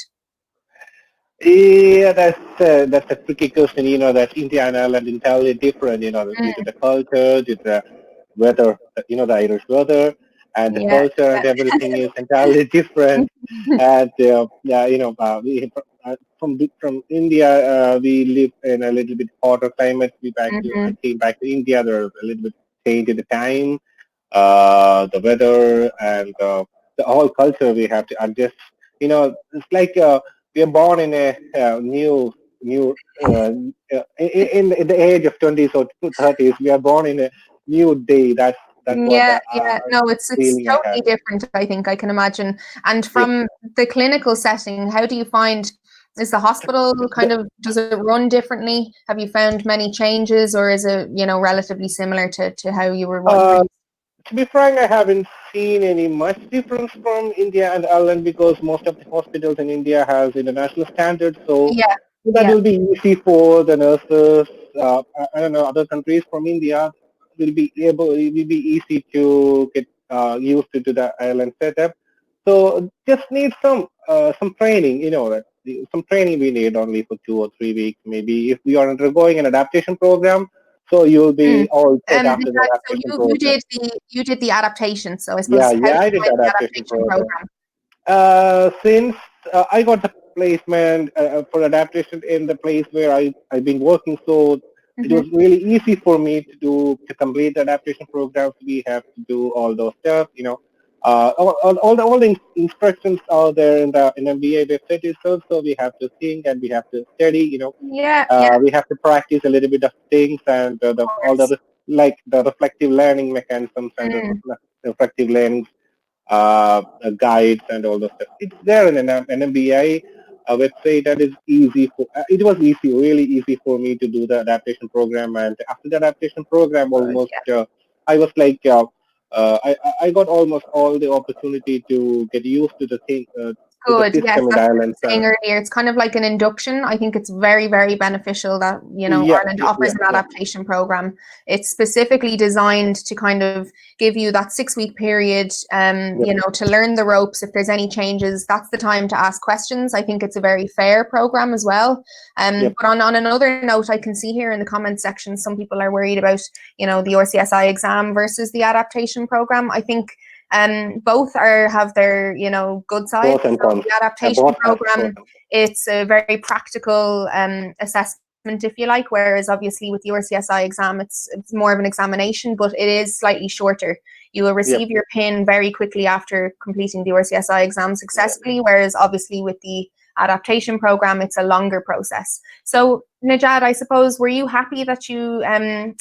Speaker 4: Yeah, that's a tricky question. That India and Ireland entirely different. Due to
Speaker 2: Mm,
Speaker 4: the culture, due to the weather, the Irish weather, and the
Speaker 2: yeah,
Speaker 4: culture and everything is entirely different. And yeah, from India, we live in a little bit hotter climate. I
Speaker 2: Mhm.
Speaker 4: came back to India. There was a little bit change in the time, the weather, and the whole culture we have to adjust. It's like we are born in a new in the age of 20s or 30s. We are born in a new day. That's what the
Speaker 2: Yeah. No, it's
Speaker 4: feeling I
Speaker 2: totally
Speaker 4: had.
Speaker 2: different, I think, I can imagine. And
Speaker 4: Yep.
Speaker 2: from the clinical setting, how do you find, is the hospital kind of, does it run differently? Have you found many changes, or is it, relatively similar to how you were
Speaker 4: Uh,
Speaker 2: wanting?
Speaker 4: to be frank, I haven't seen any much difference from India and Ireland because most of the hospitals in India has international standards, so
Speaker 2: Yeah,
Speaker 4: that
Speaker 2: yeah,
Speaker 4: will be easy for the nurses. I don't know, other countries from India it will be easy to get used to the Ireland setup. So just need some training, that some training we need only for 2 or 3 weeks. Maybe if we are undergoing an adaptation program, so you'll
Speaker 2: Mm.
Speaker 4: be all set after the
Speaker 2: So
Speaker 4: adaptation
Speaker 2: you
Speaker 4: program.
Speaker 2: did the adaptation. So I
Speaker 4: Yeah,
Speaker 2: suppose, how
Speaker 4: yeah,
Speaker 2: did
Speaker 4: I
Speaker 2: you
Speaker 4: did
Speaker 2: find the
Speaker 4: adaptation
Speaker 2: adaptation
Speaker 4: program.
Speaker 2: program?
Speaker 4: Since I got the placement for adaptation in the place where I've been working, so it was really easy for me to complete the adaptation programs. We have to do all those stuff, all the instructions are there in the MBA website itself. So we have to think and we have to study,
Speaker 2: Yeah, yeah,
Speaker 4: we have to practice a little bit of things and
Speaker 2: of
Speaker 4: all
Speaker 2: course.
Speaker 4: like the reflective learning mechanisms and the
Speaker 2: Mm.
Speaker 4: reflective learning guides and all those stuff. It's there in an MBI website that is easy for. It was easy, really easy for me to do the adaptation program. And after the adaptation program,
Speaker 2: Good,
Speaker 4: almost
Speaker 2: yeah.
Speaker 4: I was like, I got almost all the opportunity to get used to the
Speaker 2: Good. Yes,
Speaker 4: system in
Speaker 2: that's what I
Speaker 4: Ireland.
Speaker 2: was saying earlier. It's kind of like an induction. I think it's very, very beneficial that,
Speaker 4: Yeah,
Speaker 2: Ireland
Speaker 4: yeah,
Speaker 2: offers
Speaker 4: yeah,
Speaker 2: an
Speaker 4: yeah,
Speaker 2: adaptation program. It's specifically designed to kind of give you that 6 week period,
Speaker 4: yep,
Speaker 2: to learn the ropes. If there's any changes, that's the time to ask questions. I think it's a very fair program as well.
Speaker 4: yep,
Speaker 2: But on another note, I can see here in the comments section, some people are worried about, the RCSI exam versus the adaptation program. I think both have their, good sides.
Speaker 4: pros and
Speaker 2: So
Speaker 4: cons.
Speaker 2: the adaptation
Speaker 4: Both have pros
Speaker 2: program,
Speaker 4: and cons.
Speaker 2: it's a very practical assessment, if you like, whereas obviously with the RCSI exam, it's more of an examination, but it is slightly shorter. You will
Speaker 4: Yep,
Speaker 2: receive your PIN very quickly after completing the RCSI exam
Speaker 4: yeah.
Speaker 2: successfully, whereas obviously with the adaptation program, it's a longer process. So Najad, I suppose, were you happy that you had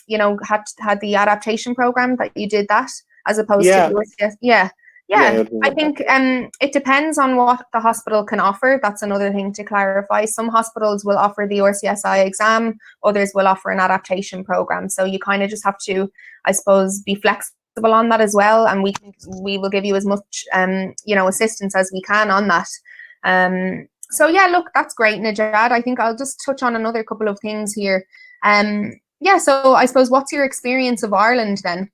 Speaker 2: the adaptation program, that you did that, as opposed to
Speaker 4: Yeah,
Speaker 2: the OCS? Yeah.
Speaker 4: yeah,
Speaker 2: Yeah, I
Speaker 4: you're
Speaker 2: think
Speaker 4: happy.
Speaker 2: it depends on what the hospital can offer. That's another thing to clarify. Some hospitals will offer the RCSI exam, others will offer an adaptation program. So you kind of just have to, I suppose, be flexible on that as well. And we will give you as much assistance as we can on that. So yeah, look, that's great, Najad. I think I'll just touch on another couple of things here. Yeah, so I suppose, what's your experience of Ireland then?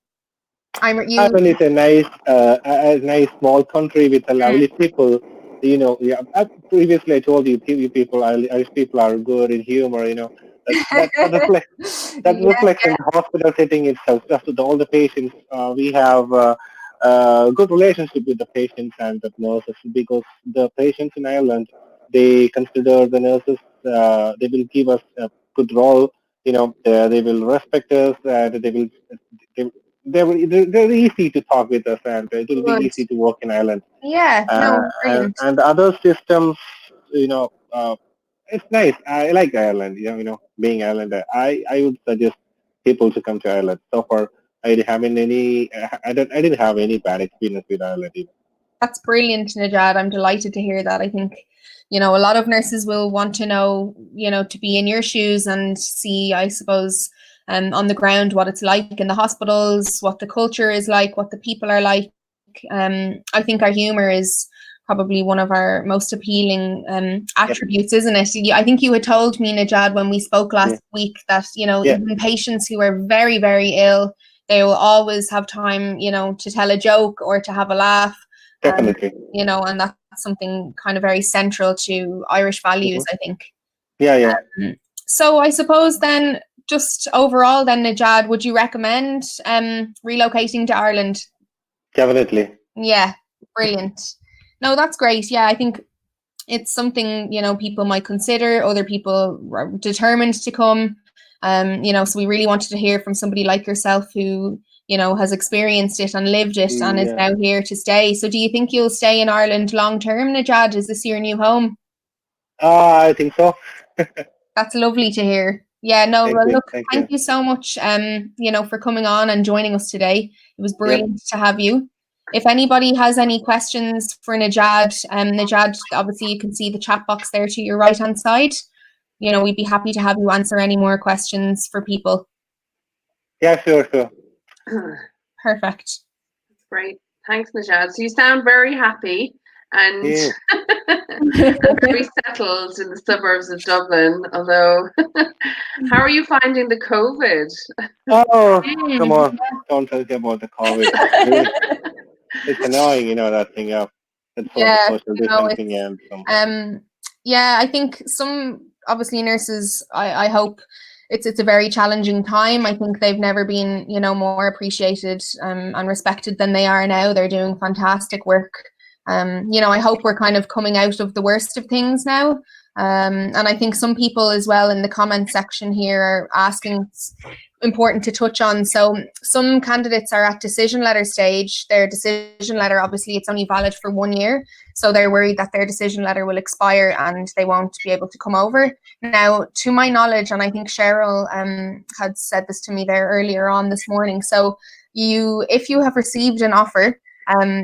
Speaker 4: Ireland is a nice small country with a lovely people. Yeah. Previously, I told you, Irish people are good in humor. That reflects that
Speaker 2: Yeah,
Speaker 4: reflects in the hospital setting itself. Just with all the patients, we have good relationship with the patients and the nurses because the patients in Ireland, they consider the nurses. They will give us a good role. They will respect us and they, they're easy to talk with us and it will be
Speaker 2: good.
Speaker 4: easy to work in Ireland.
Speaker 2: Yeah, no, brilliant.
Speaker 4: And other systems, it's nice. I like Ireland. Being Ireland, I would suggest people to come to Ireland. So far, I didn't have any bad experience with Ireland either.
Speaker 2: That's brilliant, Najad. I'm delighted to hear that. I think, a lot of nurses will want to know, to be in your shoes and see, I suppose, on the ground what it's like in the hospitals, what the culture is like, what the people are like. I think our humor is probably one of our most appealing
Speaker 4: Yep.
Speaker 2: attributes, isn't it? I think you had told me, Najad, when we spoke
Speaker 4: Yeah.
Speaker 2: last week that,
Speaker 4: Yeah.
Speaker 2: even patients who are very, very ill, they will always have time, to tell a joke or to have a laugh.
Speaker 4: Definitely.
Speaker 2: And that's something kind of very central to Irish values,
Speaker 4: Hmm.
Speaker 2: I think.
Speaker 4: Yeah. Yeah.
Speaker 2: So I suppose then, just overall then, Najad, would you recommend relocating to Ireland?
Speaker 4: Definitely.
Speaker 2: Yeah, brilliant. No, that's great. Yeah, I think it's something, people might consider, other people are determined to come. So we really wanted to hear from somebody like yourself who, has experienced it and lived it and is
Speaker 4: Yeah.
Speaker 2: now here to stay. So do you think you'll stay in Ireland long term, Najad? Is this your new home?
Speaker 4: I think so.
Speaker 2: That's lovely to hear. Yeah, no,
Speaker 4: Thank
Speaker 2: well,
Speaker 4: you.
Speaker 2: look,
Speaker 4: Thank
Speaker 2: thank
Speaker 4: you.
Speaker 2: you so much, for coming on and joining us today. It was
Speaker 4: Yep.
Speaker 2: brilliant to have you. If anybody has any questions for Najad, Najad, obviously you can see the chat box there to your right-hand side. We'd be happy to have you answer any more questions for people.
Speaker 4: Yeah, sure, sure.
Speaker 2: Perfect.
Speaker 1: Great. Thanks, Najad. So you sound very happy and,
Speaker 4: Yes.
Speaker 1: and very settled in the suburbs of Dublin, although how are you finding the COVID?
Speaker 4: Oh, come
Speaker 2: Mm.
Speaker 4: on. Don't tell me about the COVID. It's annoying, that thing. Yeah. It's for the
Speaker 2: Yeah,
Speaker 4: social distancing and some.
Speaker 2: yeah, I think some obviously nurses, I hope it's a very challenging time. I think they've never been, more appreciated and respected than they are now. They're doing fantastic work. I hope we're kind of coming out of the worst of things now. And I think some people as well in the comment section here are asking important to touch on. So some candidates are at decision letter stage. Their decision letter, obviously, it's only valid for 1 year. So they're worried that their decision letter will expire and they won't be able to come over. Now, to my knowledge, and I think Cheryl had said this to me there earlier on this morning. So if you have received an offer,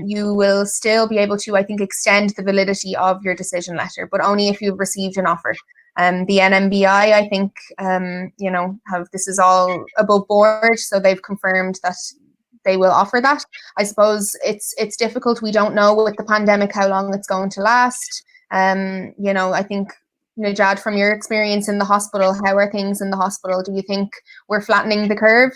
Speaker 2: you will still be able to, I think, extend the validity of your decision letter, but only if you've received an offer. The NMBI, I think, this is all above board, so they've confirmed that they will offer that. I suppose it's difficult. We don't know with the pandemic how long it's going to last. I think, Najad, from your experience in the hospital, how are things in the hospital? Do you think we're flattening the curve?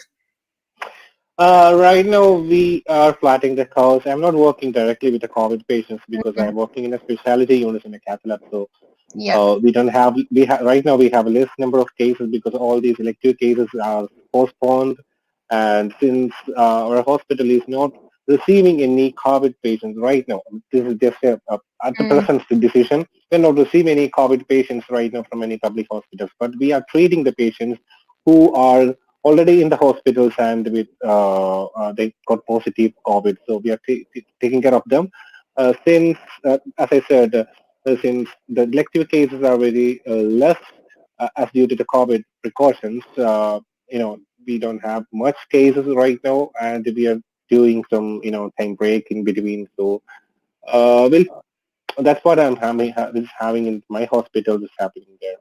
Speaker 4: Right now, we are flattening the curves. I'm not working directly with the COVID patients because
Speaker 2: Mm-hmm.
Speaker 4: I'm working in a specialty unit in a cath lab. So
Speaker 2: Yeah.
Speaker 4: we don't have, right now we have a less number of cases because all these elective cases are postponed. And since our hospital is not receiving any COVID patients right now, this is just at the present decision, we're not receiving any COVID patients right now from any public hospitals, but we are treating the patients who are already in the hospitals and with they got positive COVID. So we are taking care of them. Since, as I said, since the elective cases are very less as due to the COVID precautions, we don't have much cases right now, and we are doing some, time break in between. So, well, that's what I'm having in my hospital is happening there.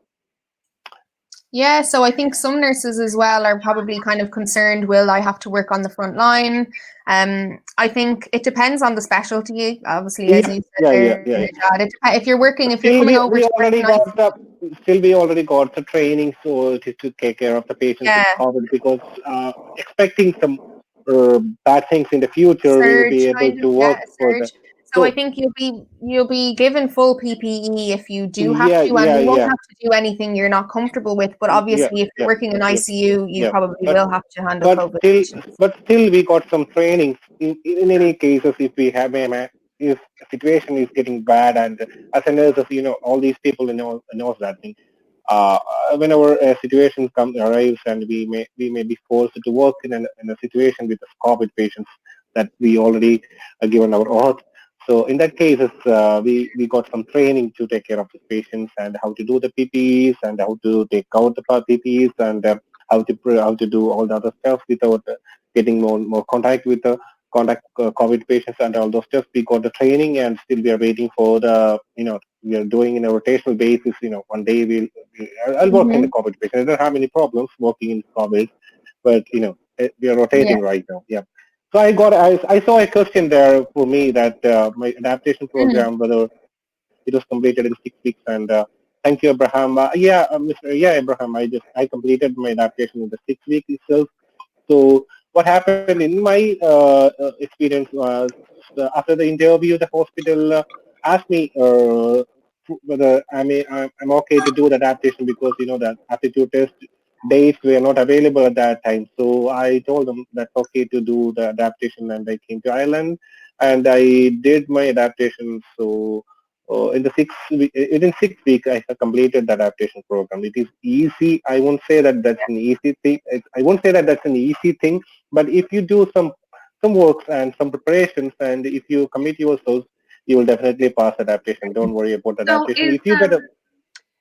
Speaker 2: Yeah, so I think some nurses as well are probably kind of concerned, will I have to work on the front line? I think it depends on the specialty, obviously, as you said there, Najad. If you're
Speaker 4: Still,
Speaker 2: coming over
Speaker 4: we
Speaker 2: to work
Speaker 4: already
Speaker 2: in
Speaker 4: got we already got the training to take care of the patients with
Speaker 2: yeah,
Speaker 4: COVID because expecting some bad things in the future, we will be
Speaker 2: surge
Speaker 4: able
Speaker 2: kind of,
Speaker 4: to
Speaker 2: yeah,
Speaker 4: work
Speaker 2: a
Speaker 4: for the.
Speaker 2: surge. So I
Speaker 4: So
Speaker 2: think you'll be given full PPE if you do have
Speaker 4: yeah,
Speaker 2: to, and
Speaker 4: yeah,
Speaker 2: you won't
Speaker 4: yeah,
Speaker 2: have to do anything you're not comfortable with. But
Speaker 4: yeah,
Speaker 2: obviously, if you're
Speaker 4: yeah,
Speaker 2: working in
Speaker 4: yeah,
Speaker 2: ICU, you
Speaker 4: yeah.
Speaker 2: probably
Speaker 4: But
Speaker 2: will have to handle
Speaker 4: but
Speaker 2: COVID
Speaker 4: still,
Speaker 2: patients.
Speaker 4: we got some training in any cases if we have if the situation is getting bad and as a nurse, all these people knows that thing. Uh, Whenever a situation arrives and we may be forced to work in a situation with the COVID patients that we already given our oath. So in that case, we got some training to take care of the patients and how to do the PPEs and how to take out the PPEs and how to do all the other stuff without getting more contact with the COVID patients and all those stuff. We got the training and still we are waiting for the we are doing in a rotational basis. One day I'll work in the
Speaker 2: Mm-hmm.
Speaker 4: COVID patient. I don't have any problems working in COVID, but we are
Speaker 2: Yeah.
Speaker 4: rotating right now. Yeah. So I saw a question there for me that my adaptation
Speaker 2: Mm-hmm.
Speaker 4: program, whether it was completed in 6 weeks, and thank you, Abraham. Abraham, I completed my adaptation in the 6 week itself. So what happened in my experience was after the interview, the hospital asked me whether I'm okay to do the adaptation because that aptitude test dates were not available at that time. So I told them that's okay to do the adaptation, and I came to Ireland and I did my adaptation. So within 6 weeks, I have completed the adaptation program. It is easy. I won't say that that's an easy thing. I won't say that that's an easy thing. But if you do some works and some preparations, and if you commit yourself, you will definitely pass adaptation. Don't worry about
Speaker 1: So
Speaker 4: adaptation.
Speaker 1: is
Speaker 4: If you get a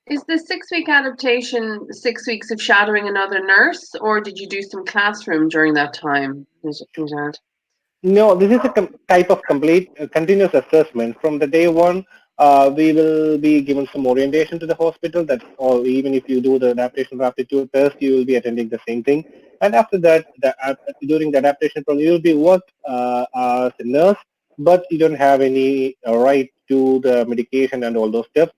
Speaker 1: Is the 6-week adaptation 6 weeks of shadowing another nurse, or did you do some classroom during that time, Nijad?
Speaker 4: No, this is a type of complete continuous assessment. From the day one, we will be given some orientation to the hospital. That's all. Even if you do the adaptation aptitude test, you will be attending the same thing. And after that, during the adaptation program, you will be worked as a nurse, but you don't have any right to the medication and all those steps.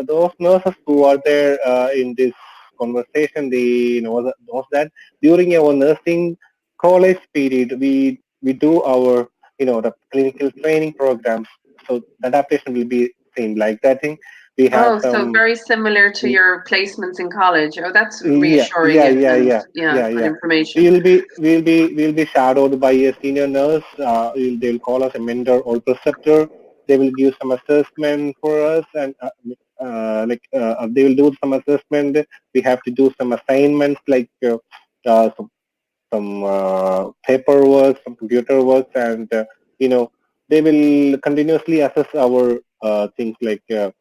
Speaker 4: Those nurses who are there in this conversation, they knows that during our nursing college period, we do our the clinical training programs. So adaptation will be same like that thing. We have
Speaker 1: Oh, so
Speaker 4: some
Speaker 1: very similar to your placements in college. Oh, that's
Speaker 4: yeah
Speaker 1: reassuring
Speaker 4: yeah
Speaker 1: and,
Speaker 4: yeah
Speaker 1: and
Speaker 4: yeah
Speaker 1: yeah,
Speaker 4: yeah
Speaker 1: good
Speaker 4: yeah.
Speaker 1: information.
Speaker 4: We'll be shadowed by a senior nurse. They'll call us a mentor or preceptor. They will give some assessment for us, and they will do some assessment. We have to do some assignments like some paperwork, some computer work, and they will continuously assess our things like uh,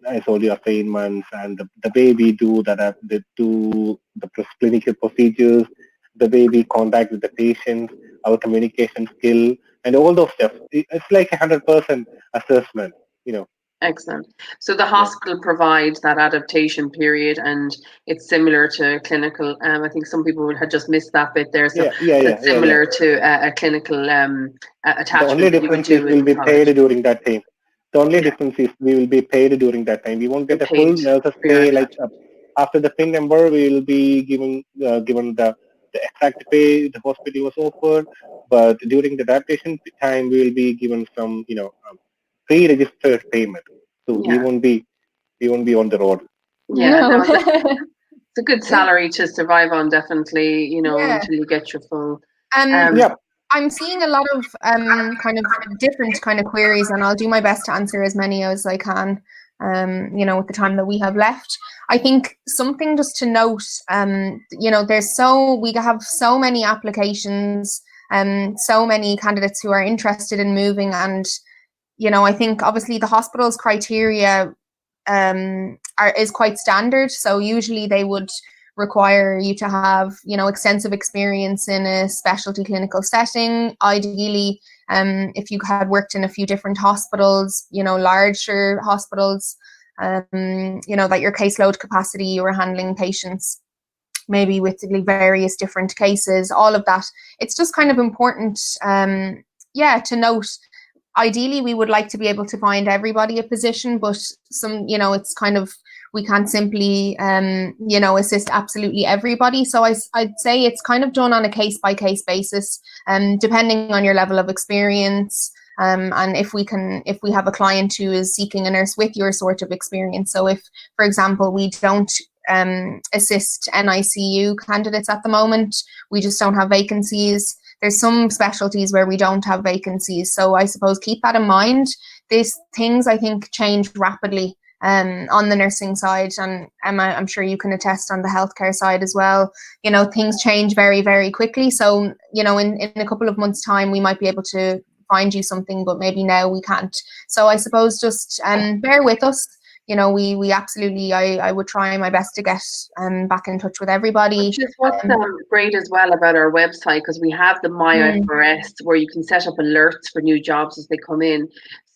Speaker 4: I told you assignments and the way we do that, they do the clinical procedures, the way we contact with the patients, our communication skill, and all those stuff. It's like 100% assessment, you know.
Speaker 1: Excellent. So the
Speaker 4: Yeah.
Speaker 1: hospital provides that adaptation period, and it's similar to clinical. I think some people had just missed that bit there. So
Speaker 4: Yeah, yeah, yeah,
Speaker 1: that's
Speaker 4: yeah, yeah.
Speaker 1: similar to a clinical
Speaker 4: The only
Speaker 1: attachment that you would
Speaker 4: difference is
Speaker 1: do
Speaker 4: we'll
Speaker 1: in
Speaker 4: be paid
Speaker 1: college.
Speaker 4: during that time. The only
Speaker 1: Yeah,
Speaker 4: difference is we will be paid during that time. We won't
Speaker 1: you're
Speaker 4: get a full
Speaker 1: paid
Speaker 4: nurses
Speaker 1: for your
Speaker 4: pay like
Speaker 1: attachment.
Speaker 4: after the PIN number. We will be given the exact pay the hospital was offered, but during the adaptation time we will be given some pre-registered payment. So
Speaker 1: Yeah,
Speaker 4: we won't be on the road.
Speaker 1: yeah.
Speaker 2: No.
Speaker 1: No, it's a good salary to survive on, definitely.
Speaker 2: Yeah.
Speaker 1: Until you get your full.
Speaker 2: Um,
Speaker 1: Um,
Speaker 4: Yeah.
Speaker 2: I'm seeing a lot of kind of different kind of queries, and I'll do my best to answer as many as I can. With the time that we have left, I think something just to note. We have so many applications, so many candidates who are interested in moving, and I think obviously the hospital's criteria is quite standard. So usually they would require you to have, extensive experience in a specialty clinical setting. Ideally, if you had worked in a few different hospitals, larger hospitals, that your caseload capacity, you were handling patients maybe with various different cases, all of that. It's just kind of important, to note. Ideally, we would like to be able to find everybody a position, but it's kind of, we can't simply, assist absolutely everybody. So I'd say it's kind of done on a case by case basis, depending on your level of experience. And if we have a client who is seeking a nurse with your sort of experience. So if, for example, we don't assist NICU candidates at the moment, we just don't have vacancies. There's some specialties where we don't have vacancies. So I suppose keep that in mind. These things, I think, change rapidly on the nursing side. And Emma, I'm sure you can attest on the healthcare side as well. Things change very, very quickly. So, in a couple of months' time, we might be able to find you something, but maybe now we can't. So I suppose just bear with us. We absolutely, I would try my best to get back in touch with everybody.
Speaker 1: Which is what's great as well about our website, because we have the My FRS where you can set up alerts for new jobs as they come in.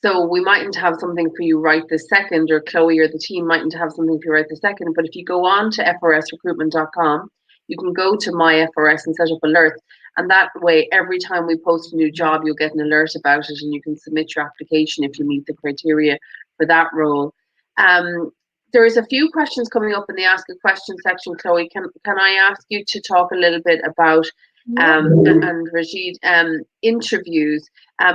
Speaker 1: So we mightn't have something for you right this second, or Chloe or the team mightn't have something for you right this second. But if you go on to frsrecruitment.com, you can go to My FRS and set up alerts. And that way, every time we post a new job, you'll get an alert about it, and you can submit your application if you meet the criteria for that role. There's a few questions coming up in the Ask a Question section, Chloe. Can I ask you to talk a little bit about and Rashid, interviews?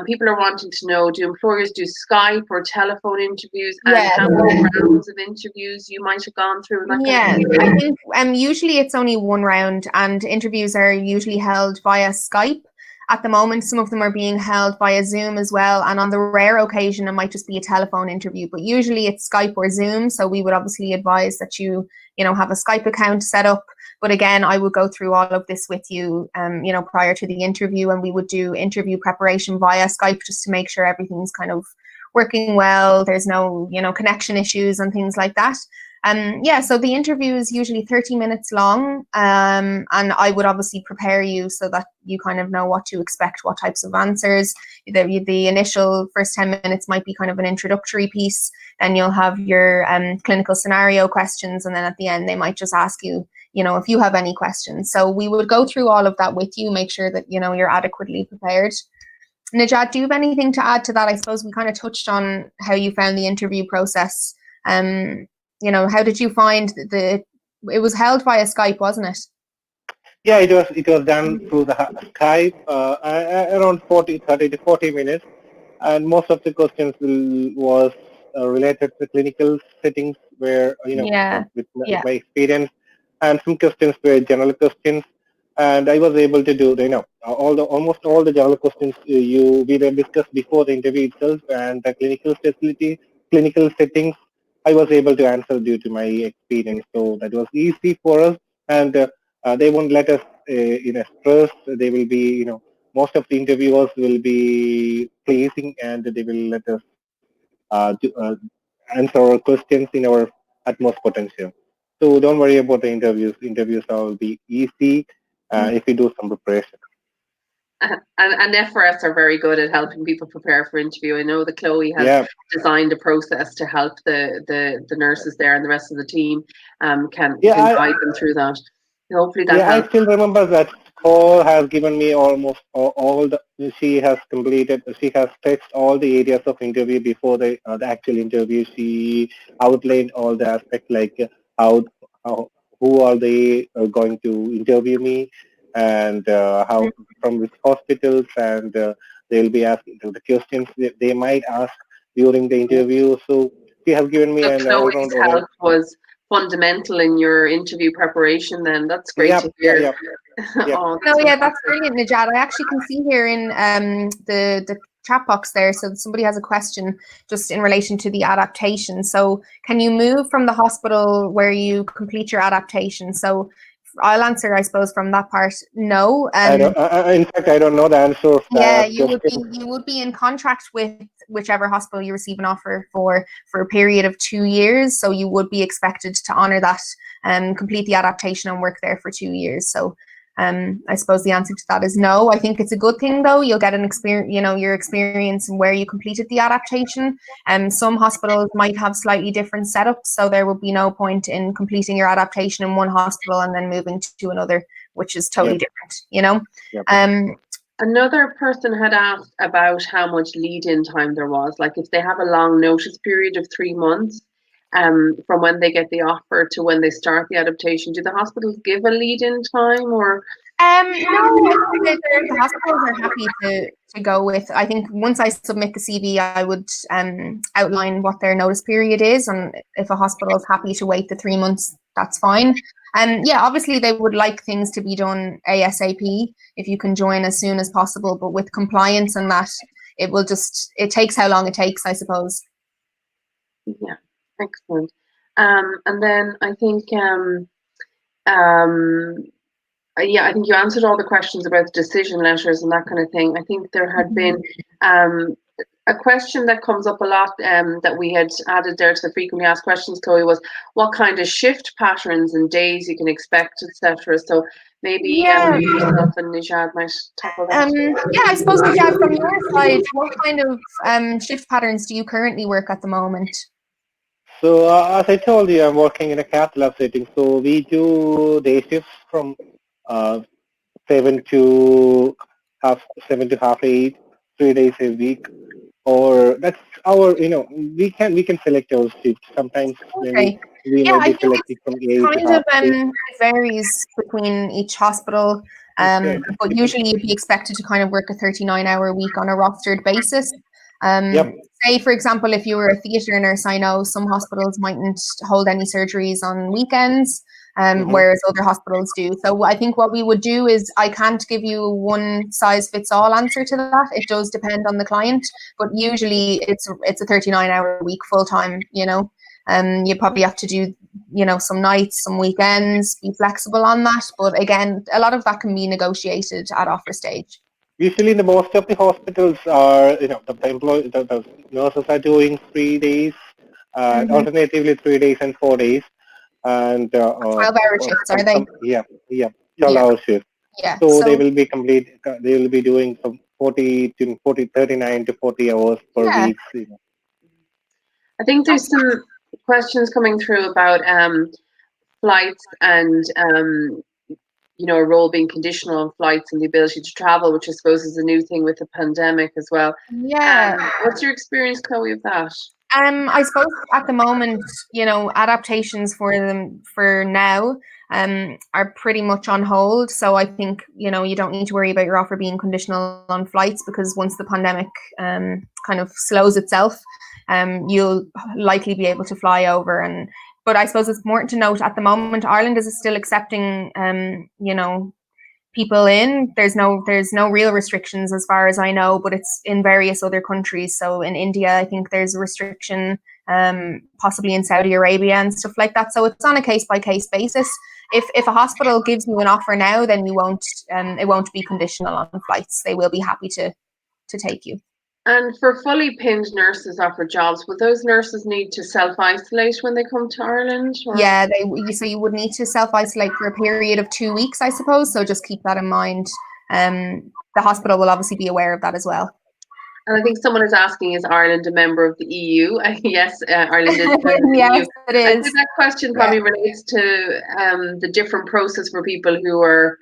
Speaker 1: People are wanting to know, do employers do Skype or telephone interviews, and how many rounds of interviews you might have gone through? And that kind of
Speaker 2: I think usually it's only one round, and interviews are usually held via Skype. At the moment, some of them are being held via Zoom as well, and on the rare occasion, it might just be a telephone interview, but usually it's Skype or Zoom, so we would obviously advise that you have a Skype account set up. But again, I would go through all of this with you, prior to the interview, and we would do interview preparation via Skype just to make sure everything's kind of working well, there's no, connection issues and things like that. So the interview is usually 30 minutes long, and I would obviously prepare you so that you kind of know what to expect, what types of answers. The initial first 10 minutes might be kind of an introductory piece, and you'll have your clinical scenario questions, and then at the end they might just ask you, if you have any questions. So we would go through all of that with you, make sure that, you're adequately prepared. Najat, do you have anything to add to that? I suppose we kind of touched on how you found the interview process. How did you find it was held via Skype, wasn't it?
Speaker 4: Yeah, it was done through the Skype, around 30 to 40 minutes, and most of the questions was related to clinical settings where, with my experience, and some questions were general questions, and I was able to do, almost all the general questions we were discussed before the interview itself, and the clinical settings I was able to answer due to my experience. So that was easy for us, and they won't let us stress. They will be, most of the interviewers will be pleasing, and they will let us answer our questions in our utmost potential. So don't worry about the interviews. Interviews will be easy if you do some preparation.
Speaker 1: And FRS are very good at helping people prepare for interview. I know that Chloe has designed a process to help the nurses there and the rest of the team can guide them through that. Hopefully that helps.
Speaker 4: I still remember that Paul has given me almost all the, she has touched all the areas of interview before the actual interview. She outlined all the aspects, like how who are they going to interview me, and how, from which hospitals, and they'll be asking the questions that they might ask during the interview. So she has given me an all-round
Speaker 1: help was fundamental in your interview preparation. Then that's great to hear.
Speaker 2: That's brilliant, Najat. I actually can see here in the chat box there, so somebody has a question just in relation to the adaptation. So can you move from the hospital where you complete your adaptation? So I'll answer, I suppose, from that part. No.
Speaker 4: In fact, I don't know the answer of that.
Speaker 2: You would be in contract with whichever hospital you receive an offer for a period of 2 years. So you would be expected to honour that and complete the adaptation and work there for 2 years. So I suppose the answer to that is no. I think it's a good thing, though. You'll get an experience, your experience in where you completed the adaptation. Some hospitals might have slightly different setups, so there will be no point in completing your adaptation in one hospital and then moving to another, which is totally different,
Speaker 1: Another person had asked about how much lead-in time there was. Like if they have a long notice period of 3 months from when they get the offer to when they start the adaptation, do the hospitals give a lead-in time or?
Speaker 2: No, I think the hospitals are happy to go with. I think once I submit the CV, I would outline what their notice period is, and if a hospital is happy to wait the 3 months, that's fine. Obviously they would like things to be done ASAP if you can join as soon as possible, but with compliance and that, it takes how long it takes, I suppose.
Speaker 1: Yeah, excellent. And then I think I think you answered all the questions about the decision letters and that kind of thing. I think there had been a question that comes up a lot that we had added there to the frequently asked questions, Chloe, was what kind of shift patterns and days you can expect, etc. So maybe yourself and Nijad might tackle that.
Speaker 2: I suppose, Nijad, from your side, what kind of shift patterns do you currently work at the moment?
Speaker 4: So as I told you, I'm working in a cath lab setting. So we do day shifts from 7 to half 8, 3 days a week. Or that's our, we can select our shifts. Sometimes maybe we may be selecting from 8 to half 8.
Speaker 2: Varies between each hospital, but usually you'd be expected to kind of work a 39-hour week on a rostered basis. Say, for example, if you were a theatre nurse, I know some hospitals mightn't hold any surgeries on weekends, whereas other hospitals do. So I think what we would do is, I can't give you a one-size-fits-all answer to that. It does depend on the client, but usually it's a 39-hour week full-time, you probably have to do, some nights, some weekends, be flexible on that. But again, a lot of that can be negotiated at offer stage.
Speaker 4: Usually, the most of the hospitals are, the nurses are doing 3 days, alternatively 3 days and 4 days, and
Speaker 2: 12-hour shifts, are they?
Speaker 4: yeah,
Speaker 2: Yeah,
Speaker 4: 12-hour shift.
Speaker 2: yeah.
Speaker 4: So they
Speaker 2: So
Speaker 4: will be they will be doing some 39 to 40 hours per
Speaker 2: yeah,
Speaker 4: week.
Speaker 1: I think there's some questions coming through about flights and a role being conditional on flights and the ability to travel, which I suppose is a new thing with the pandemic as well.
Speaker 2: yeah.
Speaker 1: What's your experience, Chloe, of that?
Speaker 2: I suppose at the moment, adaptations for them for now are pretty much on hold. So I think, you don't need to worry about your offer being conditional on flights, because once the pandemic kind of slows itself, you'll likely be able to fly over. But I suppose it's important to note at the moment, Ireland is still accepting, people in. There's no real restrictions as far as I know, but it's in various other countries. So in India, I think there's a restriction, possibly in Saudi Arabia and stuff like that. So it's on a case by case basis. If a hospital gives you an offer now, then it won't be conditional on flights. They will be happy to take you.
Speaker 1: And for fully pinned nurses offered jobs, will those nurses need to self-isolate when they come to Ireland? Or?
Speaker 2: Yeah, so you would need to self-isolate for a period of 2 weeks, I suppose. So just keep that in mind. The hospital will obviously be aware of that as well.
Speaker 1: And I think someone is asking, is Ireland a member of the EU? Yes, Ireland is a member of the
Speaker 2: Yes,
Speaker 1: EU.
Speaker 2: it is.
Speaker 1: I think that question probably relates to the different process for people who are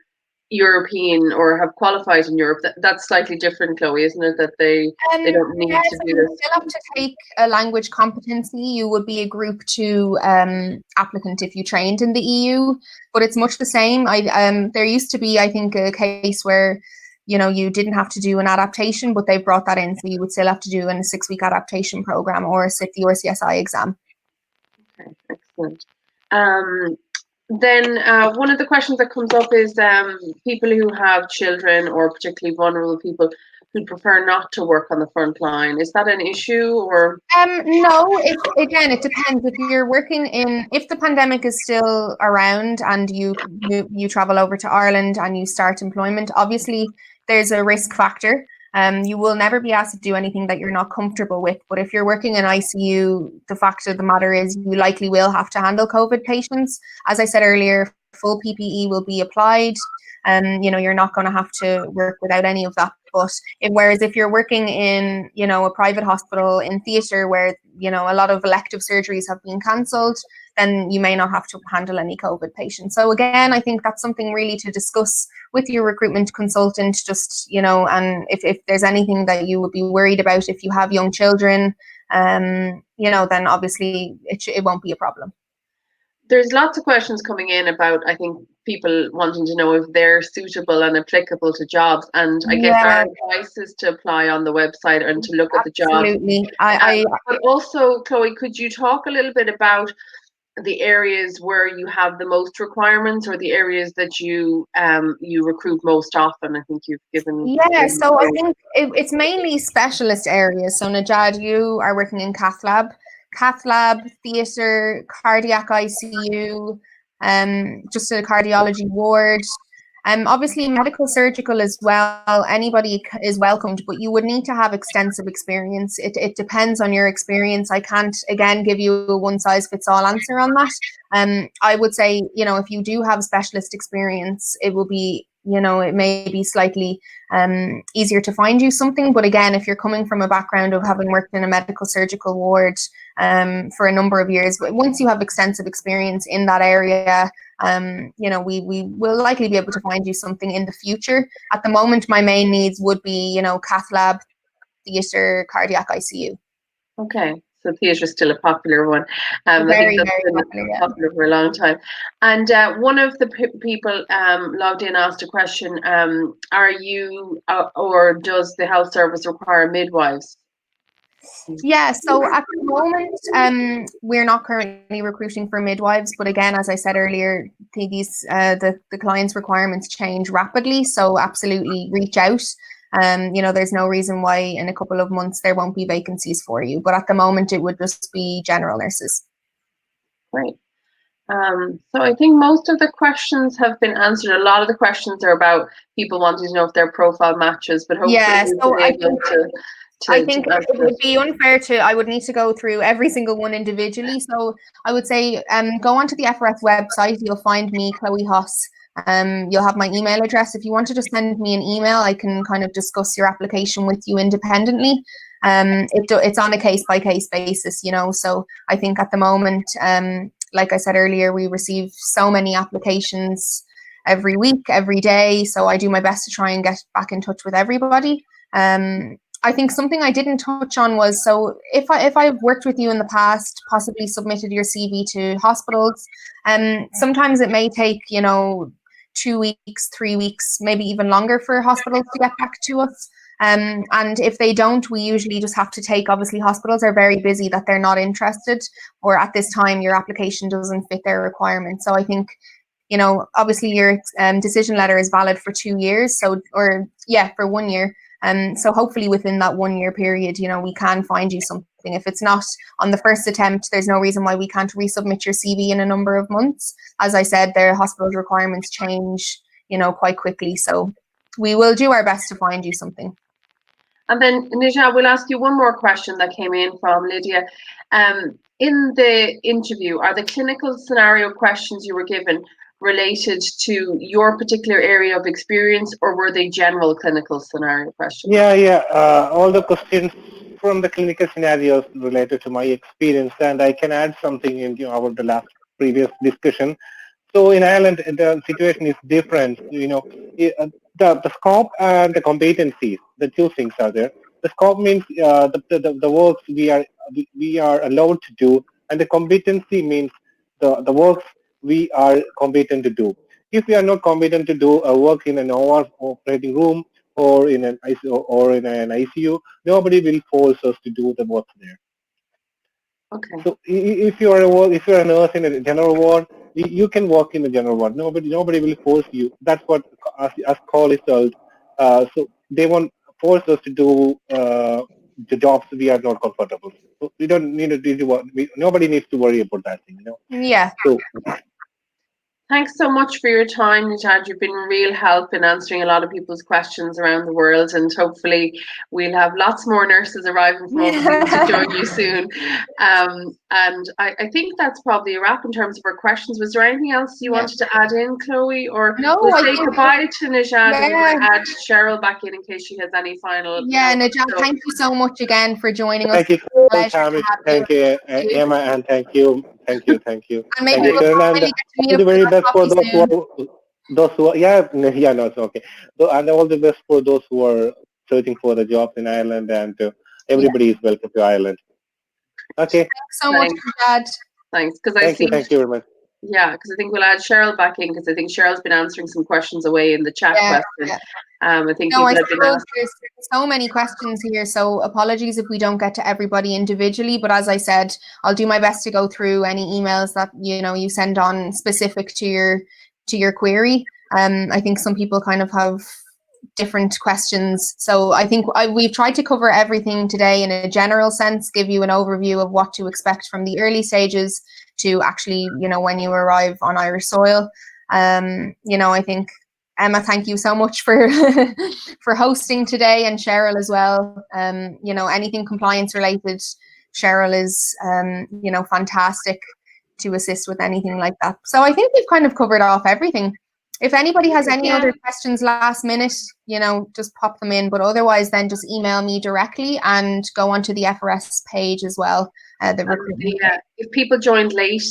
Speaker 1: European or have qualified in Europe. That's slightly different, Chloe, isn't it? That they don't need to do
Speaker 2: you
Speaker 1: this.
Speaker 2: still have to take a language competency. You would be a Group 2 applicant if you trained in the EU, but it's much the same. There used to be, I think, a case where you didn't have to do an adaptation, but they brought that in, so you would still have to do a 6-week adaptation program or sit the RCSI exam.
Speaker 1: Okay, excellent. Then one of the questions that comes up is people who have children or particularly vulnerable people who prefer not to work on the front line. Is that an issue or?
Speaker 2: No, it depends. If you're working if the pandemic is still around and you travel over to Ireland and you start employment, obviously there's a risk factor. You will never be asked to do anything that you're not comfortable with. But if you're working in ICU, the fact of the matter is you likely will have to handle COVID patients. As I said earlier, full PPE will be applied. You're not going to have to work without any of that. But whereas if you're working in, a private hospital in theatre where, a lot of elective surgeries have been cancelled, then you may not have to handle any COVID patients. So again, I think that's something really to discuss with your recruitment consultant, just, and if there's anything that you would be worried about if you have young children, then obviously it won't be a problem.
Speaker 1: There's lots of questions coming in about, I think, people wanting to know if they're suitable and applicable to jobs. And I guess our advice is to apply on the website and to look at the jobs.
Speaker 2: Absolutely.
Speaker 1: But also, Chloe, could you talk a little bit about the areas where you have the most requirements or the areas that you recruit most often? I think you've given.
Speaker 2: Yeah, so I think it's mainly specialist areas. So Najad, you are working in cath lab, theatre, cardiac ICU, just a cardiology ward. Obviously medical surgical as well. Anybody is welcomed, but you would need to have extensive experience. It depends on your experience. I can't again give you a one size fits all answer on that. I would say, if you do have specialist experience, it will be, it may be slightly easier to find you something. But again, if you're coming from a background of having worked in a medical surgical ward for a number of years, but once you have extensive experience in that area, we will likely be able to find you something in the future. At the moment, my main needs would be, cath lab, theatre, cardiac ICU.
Speaker 1: Okay, so theatre is still a popular one. I
Speaker 2: Very,
Speaker 1: think that's been popular for a long time. And one of the people logged in asked a question: are you or does the health service require midwives?
Speaker 2: Yeah, so at the moment, we're not currently recruiting for midwives, but again, as I said earlier, the client's requirements change rapidly, so absolutely reach out. There's no reason why in a couple of months there won't be vacancies for you, but at the moment it would just be general nurses.
Speaker 1: Great. So I think most of the questions have been answered. A lot of the questions are about people wanting to know if their profile matches, but hopefully we'll be able to
Speaker 2: I think
Speaker 1: answer
Speaker 2: it would be unfair I would need to go through every single one individually. So I would say go onto the FRS website. You'll find me, Chloe Hoss. You'll have my email address. If you want to just send me an email, I can kind of discuss your application with you independently. It's on a case-by-case basis, you know. So I think at the moment, like I said earlier, we receive so many applications every week, every day. So I do my best to try and get back in touch with everybody. I think something I didn't touch on was, so if I've worked with you in the past, possibly submitted your CV to hospitals, sometimes it may take, you know, 2 weeks, 3 weeks, maybe even longer for hospitals to get back to us. And if they don't, we usually just have to take, obviously hospitals are very busy, that they're not interested, or at this time your application doesn't fit their requirements. So I think, you know, obviously your decision letter is valid for 2 years, so, or yeah, for 1 year. So hopefully within that 1 year period, you know, we can find you something. If it's not on the first attempt, there's no reason why we can't resubmit your CV in a number of months. As I said, their hospital's requirements change, you know, quite quickly. So we will do our best to find you something.
Speaker 1: And then, Nisha, we'll ask you one more question that came in from Lydia. In the interview, are the clinical scenario questions you were given related to your particular area of experience, or were they general clinical scenario questions?
Speaker 4: Yeah. All the questions from the clinical scenarios related to my experience, and I can add something in the last previous discussion. So in Ireland, the situation is different. You know, the scope and the competencies, the two things are there. The scope means the works we are allowed to do, and the competency means the works we are competent to do. If we are not competent to do a work in an OR operating room or in an ICU, nobody will force us to do the work there.
Speaker 1: Okay.
Speaker 4: So if you are a nurse in a general ward, you can work in the general ward. Nobody will force you. That's what as call is told. So they won't force us to do the jobs we are not comfortable. So we don't need to do nobody needs to worry about that thing, you know.
Speaker 2: Yeah.
Speaker 4: So
Speaker 1: thanks so much for your time, Nijad. You've been a real help in answering a lot of people's questions around the world, and hopefully we'll have lots more nurses arriving from overseas to join you soon. And I think that's probably a wrap in terms of our questions. Was there anything else you wanted to add in, Chloe? Or
Speaker 2: no,
Speaker 1: we'll say goodbye to Nijad, and we're going to add Cheryl back in case she has any final.
Speaker 2: Yeah, Nijad, thank you so much again for joining us.
Speaker 4: Thank you, thank you, Emma, and thank you.
Speaker 2: And maybe
Speaker 4: thank you,
Speaker 2: we'll finally get to meet
Speaker 4: all the very best for
Speaker 2: those
Speaker 4: who are, no, it's okay. And all the best for those who are searching for the jobs in Ireland, and everybody is welcome to Ireland. Okay.
Speaker 2: Thanks so much, Dad.
Speaker 1: Thanks, because
Speaker 4: thank you very much.
Speaker 1: Yeah, because I think we'll add Cheryl back in, because I think Cheryl's been answering some questions away in the chat question.
Speaker 2: Yeah.
Speaker 1: I think
Speaker 2: there's so many questions here, so apologies if we don't get to everybody individually, but as I said, I'll do my best to go through any emails that you send on specific to your query. I think some people kind of have different questions, so I think we've tried to cover everything today in a general sense, give you an overview of what to expect from the early stages to actually when you arrive on Irish soil. I think, Emma, thank you so much for for hosting today, and Cheryl as well. Anything compliance related, Cheryl is fantastic to assist with anything like that. So I think we've kind of covered off everything. If anybody has any other questions last minute, just pop them in. But otherwise, then just email me directly and go onto the FRS page as well. The recruitment.
Speaker 1: If people joined late,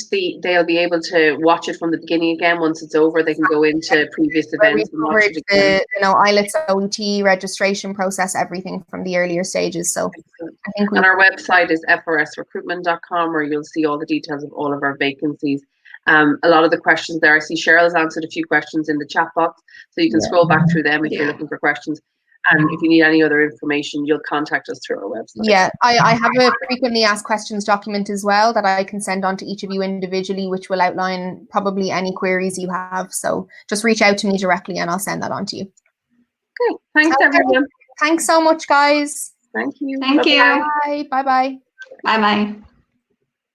Speaker 1: they'll be able to watch it from the beginning again. Once it's over, they can go into previous events and watch it again.
Speaker 2: IELTS, OET, registration process, everything from the earlier stages. So I think
Speaker 1: and our website is frsrecruitment.com, where you'll see all the details of all of our vacancies. A lot of the questions there, I see Cheryl's answered a few questions in the chat box, so you can scroll back through them if you're looking for questions. And if you need any other information, you'll contact us through our website.
Speaker 2: Yeah, I have a frequently asked questions document as well that I can send on to each of you individually, which will outline probably any queries you have. So just reach out to me directly and I'll send that on to you.
Speaker 1: Okay, thanks everyone.
Speaker 2: Thanks so much, guys.
Speaker 1: Thank you.
Speaker 3: Thank you.
Speaker 2: Bye. Bye-bye.
Speaker 3: Bye-bye.